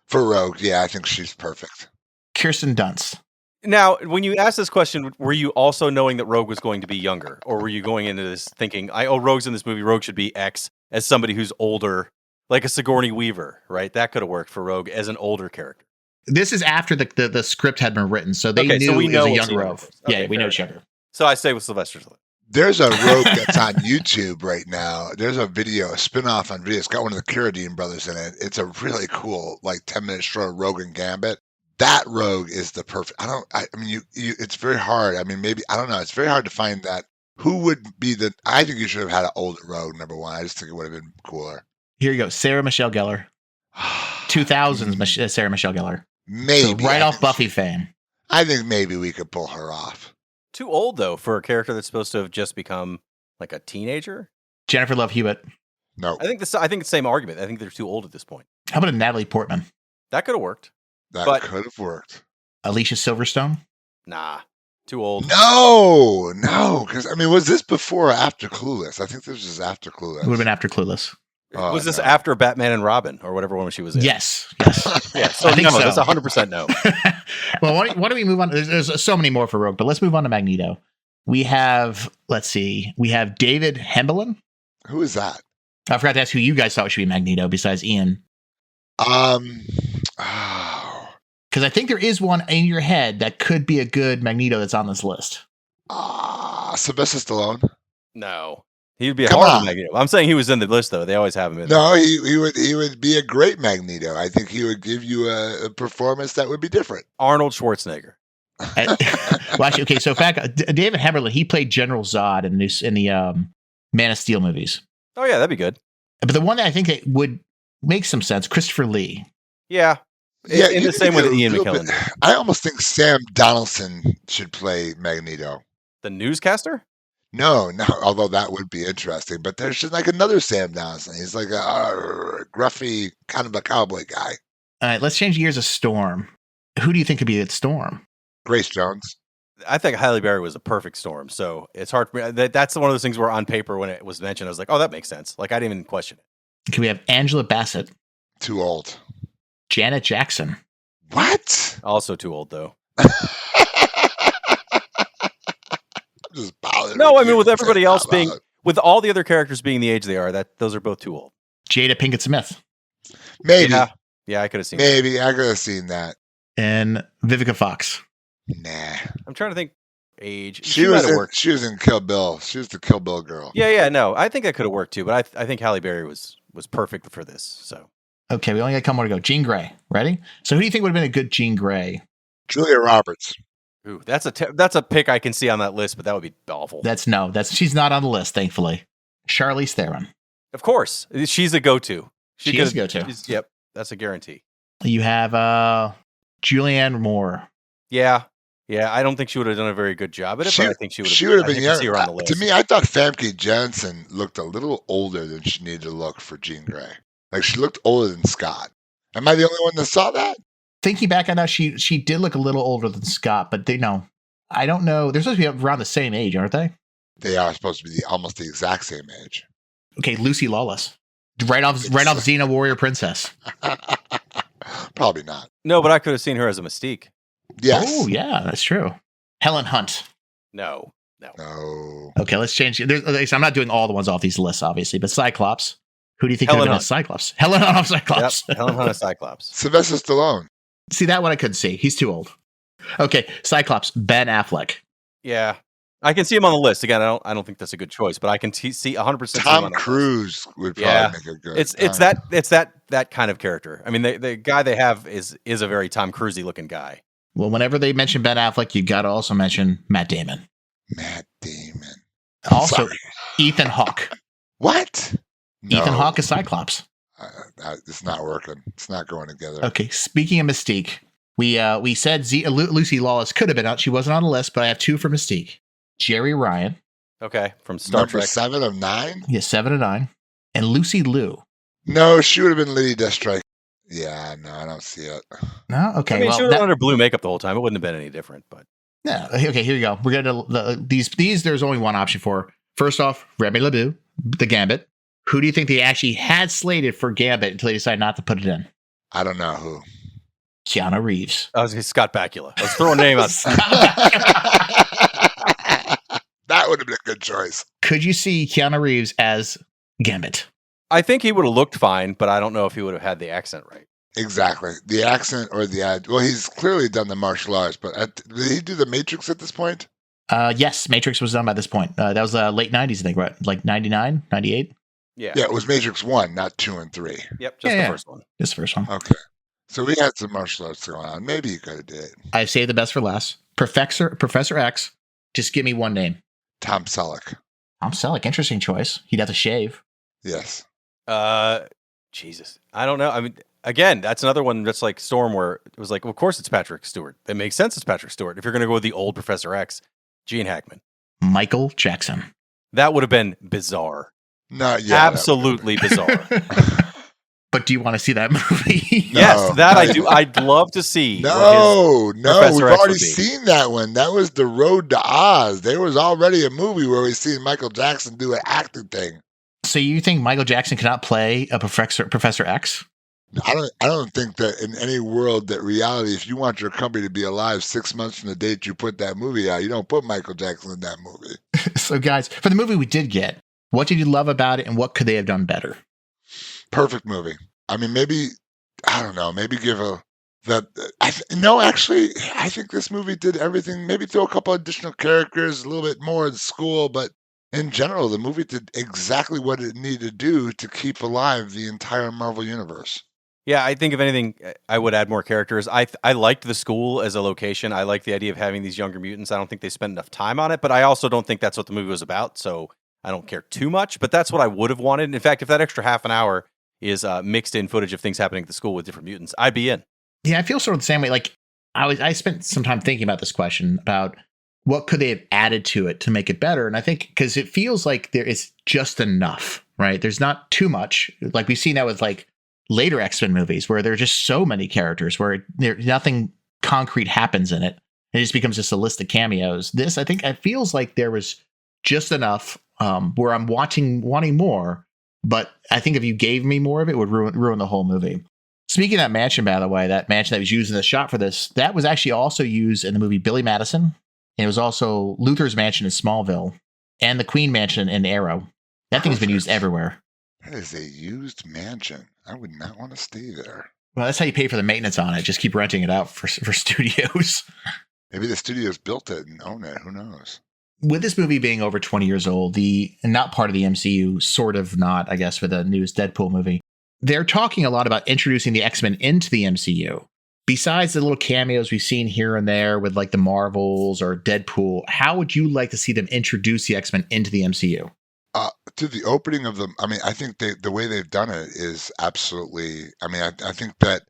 For Rogue, yeah, I think she's perfect. Kirsten Dunst. Now, when you asked this question, were you also knowing that Rogue was going to be younger? Or were you going into this thinking, Rogue's in this movie, Rogue should be X, as somebody who's older, like a Sigourney Weaver, right? That could have worked for Rogue as an older character. This is after the script had been written, so they knew we it know was a young Rogue. Okay, yeah, we know it's younger. So I say with Sylvester Stallone. There's a Rogue that's on YouTube right now. There's a video, a spin-off on video. It's got one of the Carradine brothers in it. It's a really cool, 10-minute short Rogue and Gambit. That Rogue is the perfect. I mean, it's very hard. I mean, maybe, I don't know. It's very hard to find that. Who would be I think you should have had an older Rogue, number one. I just think it would have been cooler. Here you go. Sarah Michelle Gellar. 2000s Sarah Michelle Gellar. Maybe. So right off Buffy fame. I think maybe we could pull her off. Too old, though, for a character that's supposed to have just become like a teenager. Jennifer Love Hewitt. No. I think it's the same argument. I think they're too old at this point. How about a Natalie Portman? That could have worked. That could have worked. Alicia Silverstone? Nah. Too old. No, because I mean, was this before or after Clueless? I think this was after Clueless. It would have been after Clueless. Oh, Was this no. after Batman and Robin or whatever one she was in? Yes. Yeah. So I think no, so. that's 100% no. Well, why don't we move on? There's so many more for Rogue, but let's move on to Magneto. We have, let's see, we have David Hembelin. Who is that? I forgot to ask who you guys thought should be Magneto besides Ian. Oh, Because I think there is one in your head that could be a good Magneto that's on this list. Sylvester Stallone. No. He would be a Come horrible on. Magneto. I'm saying he was in the list, though. They always have him in there. No, he would be a great Magneto. I think he would give you a performance that would be different. Arnold Schwarzenegger. Well, actually, okay, so in fact, David Hemmerlin, he played General Zod in the Man of Steel movies. Oh, yeah, that'd be good. But the one that I think that would make some sense, Christopher Lee. Yeah. Yeah, in you the same way need that a Ian little McKellen bit- did. I almost think Sam Donaldson should play Magneto. The newscaster? No, although that would be interesting. But there's just like another Sam Donaldson. He's like a gruffy, kind of a cowboy guy. All right, let's change gears to Storm. Who do you think could be at Storm? Grace Jones. I think Halle Berry was a perfect Storm. So it's hard for me. That's one of those things where on paper, when it was mentioned, I was like, oh, that makes sense. Like, I didn't even question it. Okay, we have Angela Bassett, Too old. Janet Jackson. What? Also too old, though. I'm just bothered. No, I mean, you with saying everybody that else out being, loud. with all the other characters being the age they are, those are both too old. Jada Pinkett Smith, Maybe. Yeah, I could have seen that. Maybe. I could have seen that. and Vivica Fox. Nah. I'm trying to think age. She might was have in, worked. she was in Kill Bill. She was the Kill Bill girl. Yeah, no. I think that could have worked too, but I think Halle Berry was perfect for this. So Okay, we only got a couple more to go. Jean Grey, ready? So who do you think would have been a good Jean Grey? Julia Roberts. ooh, that's a pick I can see on that list, but that would be awful. She's not on the list, thankfully. Charlize Theron. Of course, she's a go-to. She is a go-to. Yep, that's a guarantee. You have Julianne Moore. Yeah. I don't think she would have done a very good job at it, but I think she would have. She would have been I young. can see her on the list. To me, I thought Famke Janssen looked a little older than she needed to look for Jean Grey. Like she looked older than Scott. Am I the only one that saw that? Thinking back on that, she did look a little older than Scott, but I don't know. They're supposed to be around the same age, aren't they? They are supposed to be almost the exact same age. Okay, Lucy Lawless. Right off Xena Warrior Princess. Probably not. No, but I could have seen her as a Mystique. Yes. Oh, yeah, that's true. Helen Hunt. No. No. Okay, let's change. I'm not doing all the ones off these lists, obviously, but Cyclops. Who do you think could have Helen been a Hunt. Cyclops? Helen Hunt of Cyclops. Yep, Helen Hunt as Cyclops. Sylvester Stallone. See, that one I couldn't see. He's too old. Okay, Cyclops, Ben Affleck. Yeah, I can see him on the list. Again, I don't think that's a good choice, but I can see 100%. see him on Tom the list. Cruise would probably Yeah. make a good. It's that kind of character. I mean, the guy they have is a very Tom Cruise-y looking guy. Well, whenever they mention Ben Affleck, you got to also mention Matt Damon. Matt Damon. Also, Sorry. Ethan Hawke. What? Ethan No. Hawke is Cyclops. It's not working. It's not going together. Okay, speaking of Mystique, we said Lucy Lawless could have been out. She wasn't on the list, but I have two for Mystique. Jerry Ryan. Okay, from Star Number Trek. 7 of 9? Yeah, 7 and 9. And Lucy Liu. No, she would have been Lady Deathstrike. Yeah, no, I don't see it. No, okay. I mean, well, she would have under blue makeup the whole time. It wouldn't have been any different, but yeah, okay, here you go. We're gonna these. There's only one option for. First off, Remy LeBeau, the Gambit. Who do you think they actually had slated for Gambit until they decided not to put it in? I don't know who. Keanu Reeves. I was Scott Bakula. I was throwing a name out. That would have been a good choice. Could you see Keanu Reeves as Gambit? I think he would have looked fine, but I don't know if he would have had the accent right. Exactly. The accent or the ad. Well, he's clearly done the martial arts, but did he do the Matrix at this point? Yes, Matrix was done by this point. That was late 90s, I think, right? Like 99, 98? Yeah. Yeah, it was Matrix 1, not 2 and 3. Yep. Just Yeah. the first one. This is the first one. Okay. So we had some martial arts going on. Maybe you could have did it. I've saved the best for last. Professor X. Just give me one name. Tom Selleck. Tom Selleck, interesting choice. He'd have to shave. Yes. Jesus. I don't know. I mean, again, that's another one that's like Storm, where it was like, well, of course it's Patrick Stewart. It makes sense it's Patrick Stewart. If you're going to go with the old Professor X, Gene Hackman. Michael Jackson. That would have been bizarre. No, yeah. Absolutely bizarre. But do you want to see that movie? No. Yes, that I do. I'd love to see. No, Professor we've X already would be. seen that one. That was The Road to Oz. There was already a movie where we seen Michael Jackson do an acting thing. So you think Michael Jackson cannot play a Professor X? I don't think that in any world that reality, if you want your company to be alive 6 months from the date you put that movie out, you don't put Michael Jackson in that movie. So guys, for the movie we did get, what did you love about it and what could they have done better? Perfect movie. I mean, maybe, I don't know, maybe give I think this movie did everything. Maybe throw a couple additional characters, a little bit more in school, but in general, the movie did exactly what it needed to do to keep alive the entire Marvel universe. Yeah, I think if anything, I would add more characters. I liked the school as a location. I like the idea of having these younger mutants. I don't think they spent enough time on it, but I also don't think that's what the movie was about, so I don't care too much. But that's what I would have wanted. In fact, if that extra half an hour is mixed in footage of things happening at the school with different mutants, I'd be in. Yeah, I feel sort of the same way. Like I spent some time thinking about this question about what could they have added to it to make it better. And I think because it feels like there is just enough, right? There's not too much. Like we've seen that with like later X-Men movies where there are just so many characters where nothing concrete happens in it. It just becomes just a list of cameos. This, I think, it feels like there was just enough where I'm wanting more. But I think if you gave me more of it, it would ruin the whole movie. Speaking of that mansion, by the way, that mansion that was used in the shot for this, that was actually also used in the movie Billy Madison. And it was also Luther's mansion in Smallville and the Queen mansion in Arrow. That thing's been used everywhere. That is a used mansion. I would not want to stay there. Well, that's how you pay for the maintenance on it. Just keep renting it out for studios. Maybe the studios built it and own it. Who knows? With this movie being over 20 years old, and not part of the MCU, sort of not, I guess, with the newest Deadpool movie, they're talking a lot about introducing the X-Men into the MCU. Besides the little cameos we've seen here and there with like the Marvels or Deadpool, how would you like to see them introduce the X-Men into the MCU? To the opening of them, I mean, I think the way they've done it is absolutely, I mean, I think that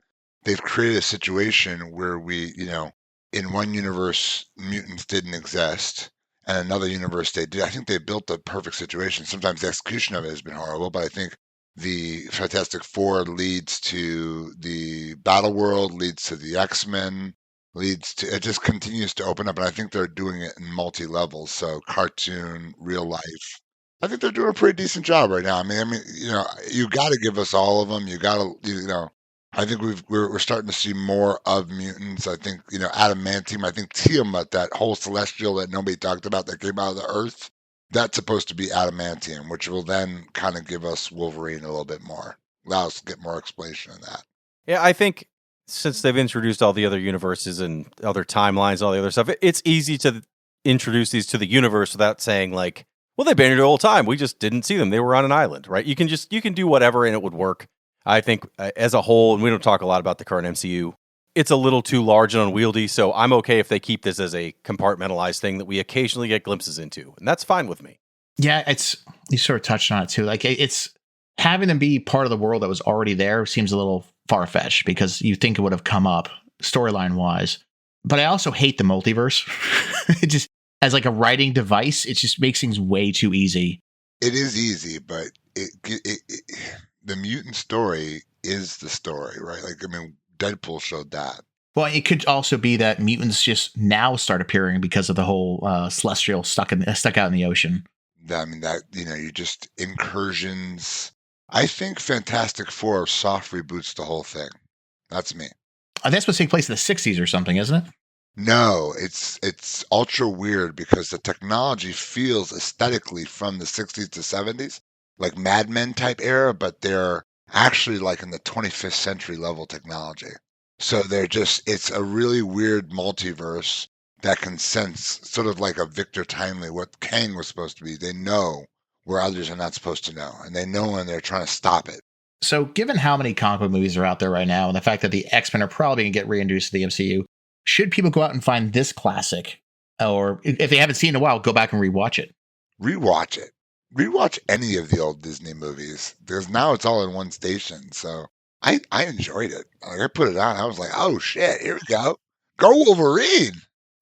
they've created a situation where in one universe, mutants didn't exist, and another universe they did. I think they built the perfect situation. Sometimes the execution of it has been horrible, but I think the Fantastic Four leads to the Battle World, leads to the X-Men, it just continues to open up, and I think they're doing it in multi-levels, so cartoon, real life. I think they're doing a pretty decent job right now. I mean, you got to give us all of them. You got to, I think we're starting to see more of mutants. I think, adamantium. I think Tiamat, that whole celestial that nobody talked about that came out of the earth, that's supposed to be adamantium, which will then kind of give us Wolverine a little bit more, allow us to get more explanation of that. Yeah, I think since they've introduced all the other universes and other timelines, all the other stuff, it's easy to introduce these to the universe without saying like, well, they've been here the whole time. We just didn't see them. They were on an island, right? You can do whatever and it would work. I think as a whole, and we don't talk a lot about the current MCU, it's a little too large and unwieldy. So I'm okay if they keep this as a compartmentalized thing that we occasionally get glimpses into. And that's fine with me. Yeah, you sort of touched on it too. Like it's having them be part of the world that was already there seems a little far-fetched because you think it would have come up storyline wise. But I also hate the multiverse. It just, as like a writing device, it just makes things way too easy. It is easy, but the mutant story is the story, right? Like, I mean, Deadpool showed that. Well, it could also be that mutants just now start appearing because of the whole celestial stuck out in the ocean. I mean, you just incursions. I think Fantastic Four soft reboots the whole thing. That's me. That's supposed to take place in the 60s or something, isn't it? No, it's ultra weird because the technology feels aesthetically from the 60s to 70s, like Mad Men type era, but they're actually like in the 25th century level technology. So it's a really weird multiverse that can sense sort of like a Victor Timely, what Kang was supposed to be. They know where others are not supposed to know, and they know when they're trying to stop it. So given how many comic book movies are out there right now and the fact that the X-Men are probably going to get reintroduced to the MCU, should people go out and find this classic? Or if they haven't seen it in a while, go back and rewatch it. Rewatch it. Rewatch any of the old Disney movies because now it's all in one station. So I enjoyed it. Like I put it on. I was like, oh shit, here we go. Go Wolverine.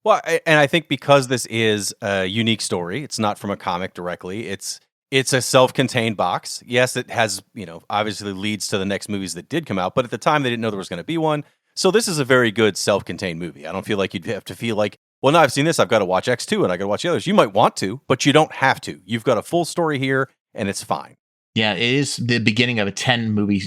Well, and I think because this is a unique story, it's not from a comic directly. It's It's a self-contained box. Yes, it has, obviously leads to the next movies that did come out, but at the time they didn't know there was going to be one. So this is a very good self-contained movie. I don't feel like you'd have to feel like, well, now I've seen this, I've got to watch X2 and I got to watch the others. You might want to, but you don't have to. You've got a full story here and it's fine. Yeah, it is the beginning of a 10-movie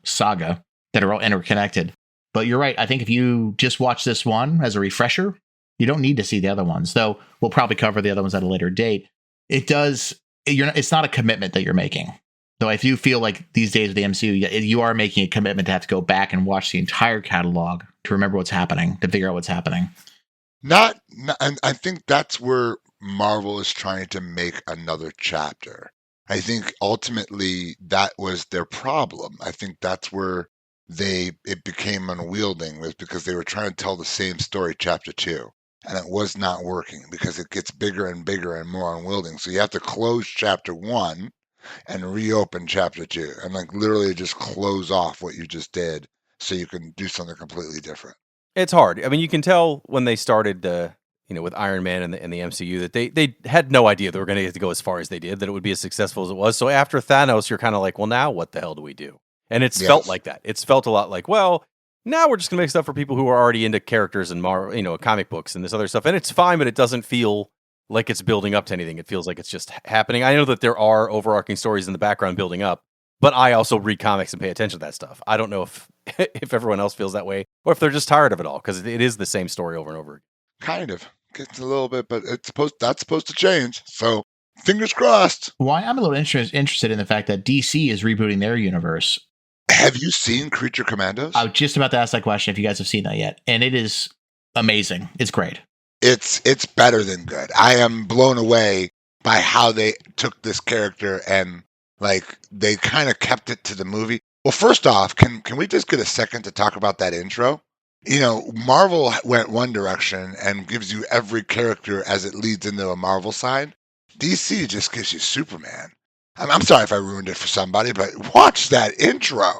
saga that are all interconnected. But you're right. I think if you just watch this one as a refresher, you don't need to see the other ones, though we'll probably cover the other ones at a later date. It's not a commitment that you're making. Though I do feel like these days with the MCU, you are making a commitment to have to go back and watch the entire catalog to remember what's happening, to figure out what's happening. And I think that's where Marvel is trying to make another chapter. I think ultimately that was their problem. I think that's where it became unwielding, was because they were trying to tell the same story, chapter 2. And it was not working because it gets bigger and bigger and more unwielding. So you have to close chapter 1 and reopen chapter 2 and literally just close off what you just did so you can do something completely different. It's hard. I mean, you can tell when they started with Iron Man and the MCU that they had no idea they were going to get to go as far as they did, that it would be as successful as it was. So after Thanos, you're kind of like, well, now what the hell do we do? And it's felt like that. It's felt a lot like, well, now we're just going to make stuff for people who are already into characters and comic books and this other stuff. And it's fine, but it doesn't feel like it's building up to anything. It feels like it's just happening. I know that there are overarching stories in the background building up, but I also read comics and pay attention to that stuff. I don't know if everyone else feels that way or if they're just tired of it all, because it is the same story over and over again. Kind of. Gets a little bit, but that's supposed to change. So fingers crossed. Well, I'm a little interested in the fact that DC is rebooting their universe. Have you seen Creature Commandos? I was just about to ask that question if you guys have seen that yet. And it is amazing. It's great. It's better than good. I am blown away by how they took this character and they kind of kept it to the movie. Well, first off, can we just get a second to talk about that intro? Marvel went one direction and gives you every character as it leads into a Marvel side. DC just gives you Superman. I'm sorry if I ruined it for somebody, but watch that intro.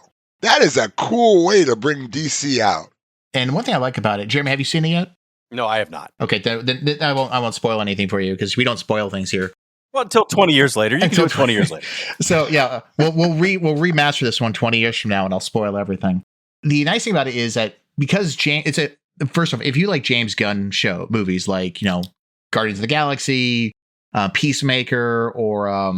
That is a cool way to bring DC out. And one thing I like about it, Jeremy, have you seen it yet? No, I have not. Okay, then I won't spoil anything for you because we don't spoil things here. Well, until 20 years later. You can do it 20 years later. So yeah, we'll remaster this one 20 years from now, and I'll spoil everything. The nice thing about it is that because first off, if you like James Gunn movies like Guardians of the Galaxy, Peacemaker, or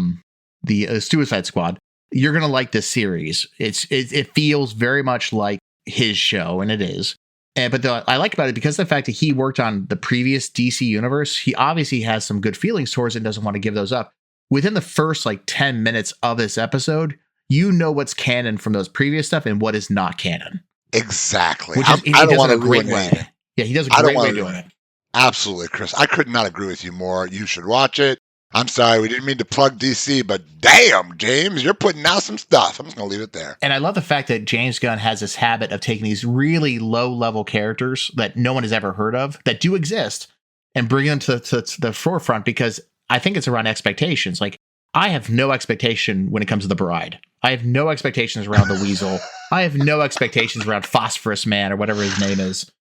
the Suicide Squad, you're gonna like this series. It feels very much like his show, and it is. But I like about it because of the fact that he worked on the previous DC universe. He obviously has some good feelings towards it and doesn't want to give those up. Within the first 10 minutes of this episode, you know what's canon from those previous stuff and what is not canon. Exactly. I don't want to ruin anything. Yeah, he does a great way doing it. Absolutely, Chris. I could not agree with you more. You should watch it. I'm sorry, we didn't mean to plug DC, but damn, James, you're putting out some stuff. I'm just going to leave it there. And I love the fact that James Gunn has this habit of taking these really low-level characters that no one has ever heard of, that do exist, and bringing them to the forefront, because I think it's around expectations. I have no expectation when it comes to The Bride. I have no expectations around the Weasel. I have no expectations around Phosphorus Man or whatever his name is.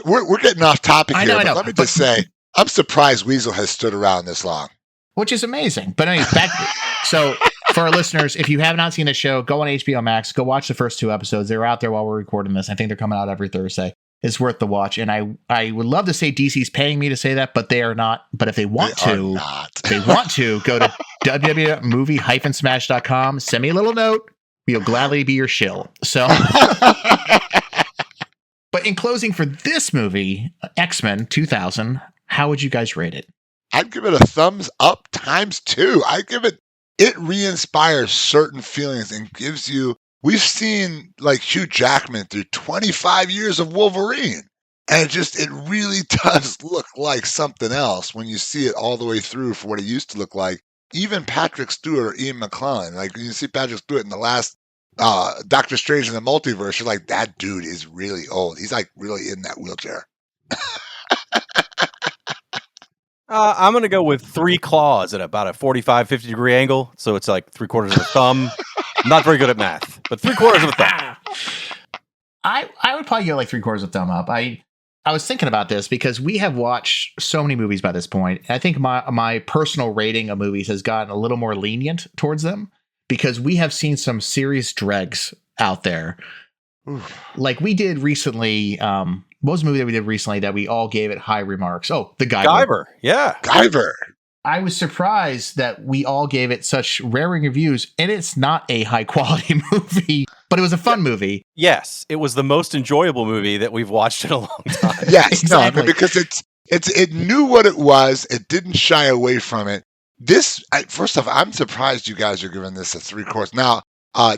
We're getting off topic here, I know, but let me just say, I'm surprised Weasel has stood around this long. Which is amazing. But anyway, so for our listeners, if you have not seen the show, go on HBO Max, go watch the first 2 episodes. They're out there while we're recording this. I think they're coming out every Thursday. It's worth the watch. And I would love to say DC's paying me to say that, but they are not. But if they want to, go to www.movie-smash.com, send me a little note. We'll gladly be your shill. So, but in closing for this movie, X-Men 2000, how would you guys rate it? I'd give it a thumbs up ×2. It re-inspires certain feelings and gives you, we've seen Hugh Jackman through 25 years of Wolverine. And it really does look like something else when you see it all the way through for what it used to look like. Even Patrick Stewart or Ian McKellen, you see Patrick Stewart in the last Doctor Strange in the Multiverse, you're like, that dude is really old. He's really in that wheelchair. I'm going to go with 3 claws at about a 45, 50 degree angle. So it's 3/4 of a thumb. I'm not very good at math, but 3/4 of a thumb. I would probably go 3/4 of a thumb up. I was thinking about this because we have watched so many movies by this point. I think my personal rating of movies has gotten a little more lenient towards them because we have seen some serious dregs out there. Oof. Like we did recently. What was the movie that we did recently that we all gave it high remarks? Oh, The Guyver. Guyver. Yeah. Guyver. I was surprised that we all gave it such raring reviews, and it's not a high quality movie, but it was a fun movie. Yes, it was the most enjoyable movie that we've watched in a long time. Yes, Exactly. no, I mean, because it knew what it was. It didn't shy away from it. First off, I'm surprised you guys are giving this a 3/4. Now,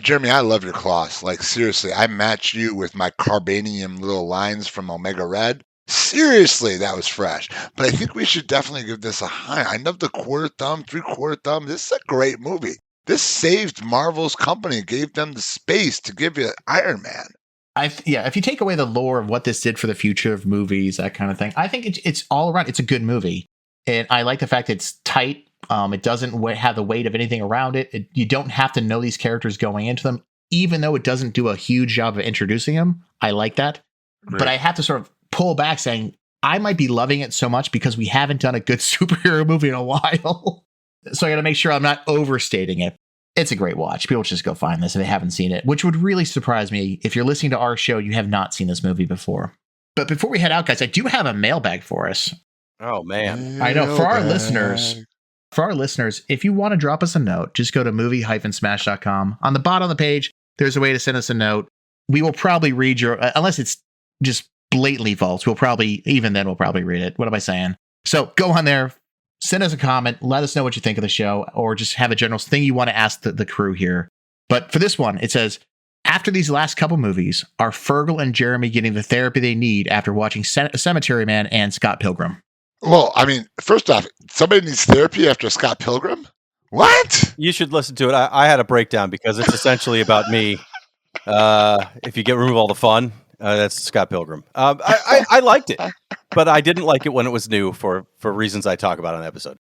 Jeremy, I love your claws. Like seriously, I match you with my carbanium little lines from Omega Red. Seriously, that was fresh. But I think we should definitely give this a high. I love the 1/4 thumb, 3/4 thumb. This is a great movie. This saved Marvel's company, gave them the space to give you Iron Man. If you take away the lore of what this did for the future of movies, that kind of thing, I think it's all around. It's a good movie. And I like the fact that it's tight. It doesn't have the weight of anything around it. You don't have to know these characters going into them, even though it doesn't do a huge job of introducing them. I like that. Right. But I have to sort of pull back saying I might be loving it so much because we haven't done a good superhero movie in a while. So I got to make sure I'm not overstating it. It's a great watch. People just go find this if they haven't seen it, which would really surprise me. If you're listening to our show, you have not seen this movie before. But before we head out, guys, I do have a mailbag for us. Oh, man. I know. For our listeners, if you want to drop us a note, just go to movie-smash.com. On the bottom of the page, there's a way to send us a note. We will probably read your, unless it's just blatantly false, we'll probably read it. What am I saying? So go on there, send us a comment, let us know what you think of the show, or just have a general thing you want to ask the crew here. But for this one, it says, after these last couple movies, are Fergel and Jeremy getting the therapy they need after watching Cemetery Man and Scott Pilgrim? Well, I mean, first off, somebody needs therapy after Scott Pilgrim? What? You should listen to it. I had a breakdown because it's essentially about me. If you remove all the fun, that's Scott Pilgrim. I liked it, but I didn't like it when it was new for reasons I talk about on the episode.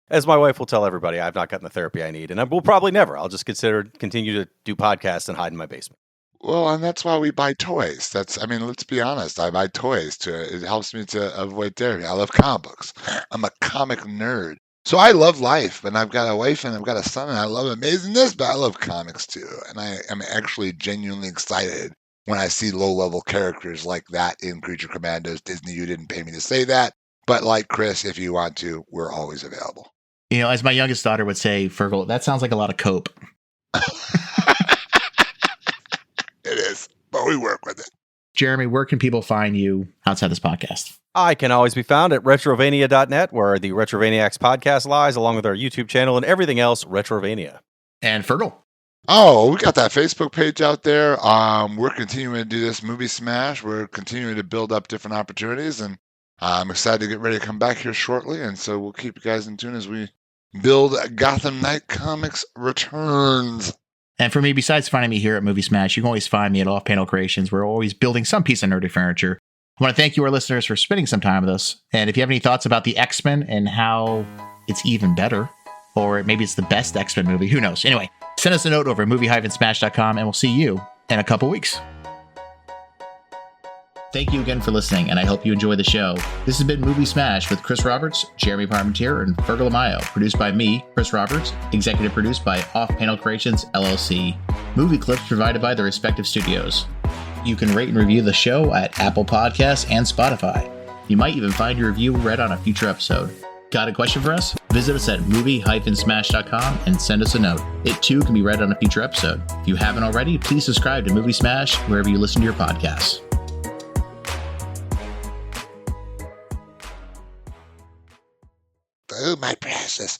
As my wife will tell everybody, I've not gotten the therapy I need, and I will probably never. I'll just continue to do podcasts and hide in my basement. Well, and that's why we buy toys. Let's be honest. I buy toys it helps me to avoid therapy. I love comic books. I'm a comic nerd. So I love life, and I've got a wife and I've got a son, and I love amazingness, but I love comics too. And I am actually genuinely excited when I see low-level characters like that in Creature Commandos. Disney, you didn't pay me to say that. But like Chris, if you want to, we're always available. You know, as my youngest daughter would say, Fergel, that sounds like a lot of cope. It is, but we work with it. Jeremy, where can people find you outside this podcast? I can always be found at retrovania.net, where the Retrovaniacs podcast lies, along with our YouTube channel and everything else Retrovania. And Fergel. Oh, we got that Facebook page out there. We're continuing to do this movie smash. We're continuing to build up different opportunities, and I'm excited to get ready to come back here shortly. And so we'll keep you guys in tune as we build Gotham Knight Comics Returns. And for me, besides finding me here at Movie Smash, you can always find me at Off Panel Creations. We're always building some piece of nerdy furniture. I want to thank you, our listeners, for spending some time with us. And if you have any thoughts about the X-Men and how it's even better, or maybe it's the best X-Men movie, who knows? Anyway, send us a note over at movie-smash.com, and we'll see you in a couple weeks. Thank you again for listening, and I hope you enjoy the show. This has been Movie Smash with Chris Roberts, Jeremy Parmentier, and Fergel Amayo. Produced by me, Chris Roberts. Executive produced by Off Panel Creations, LLC. Movie clips provided by the respective studios. You can rate and review the show at Apple Podcasts and Spotify. You might even find your review read on a future episode. Got a question for us? Visit us at movie-smash.com and send us a note. It too can be read on a future episode. If you haven't already, please subscribe to Movie Smash wherever you listen to your podcasts. Oh, my precious.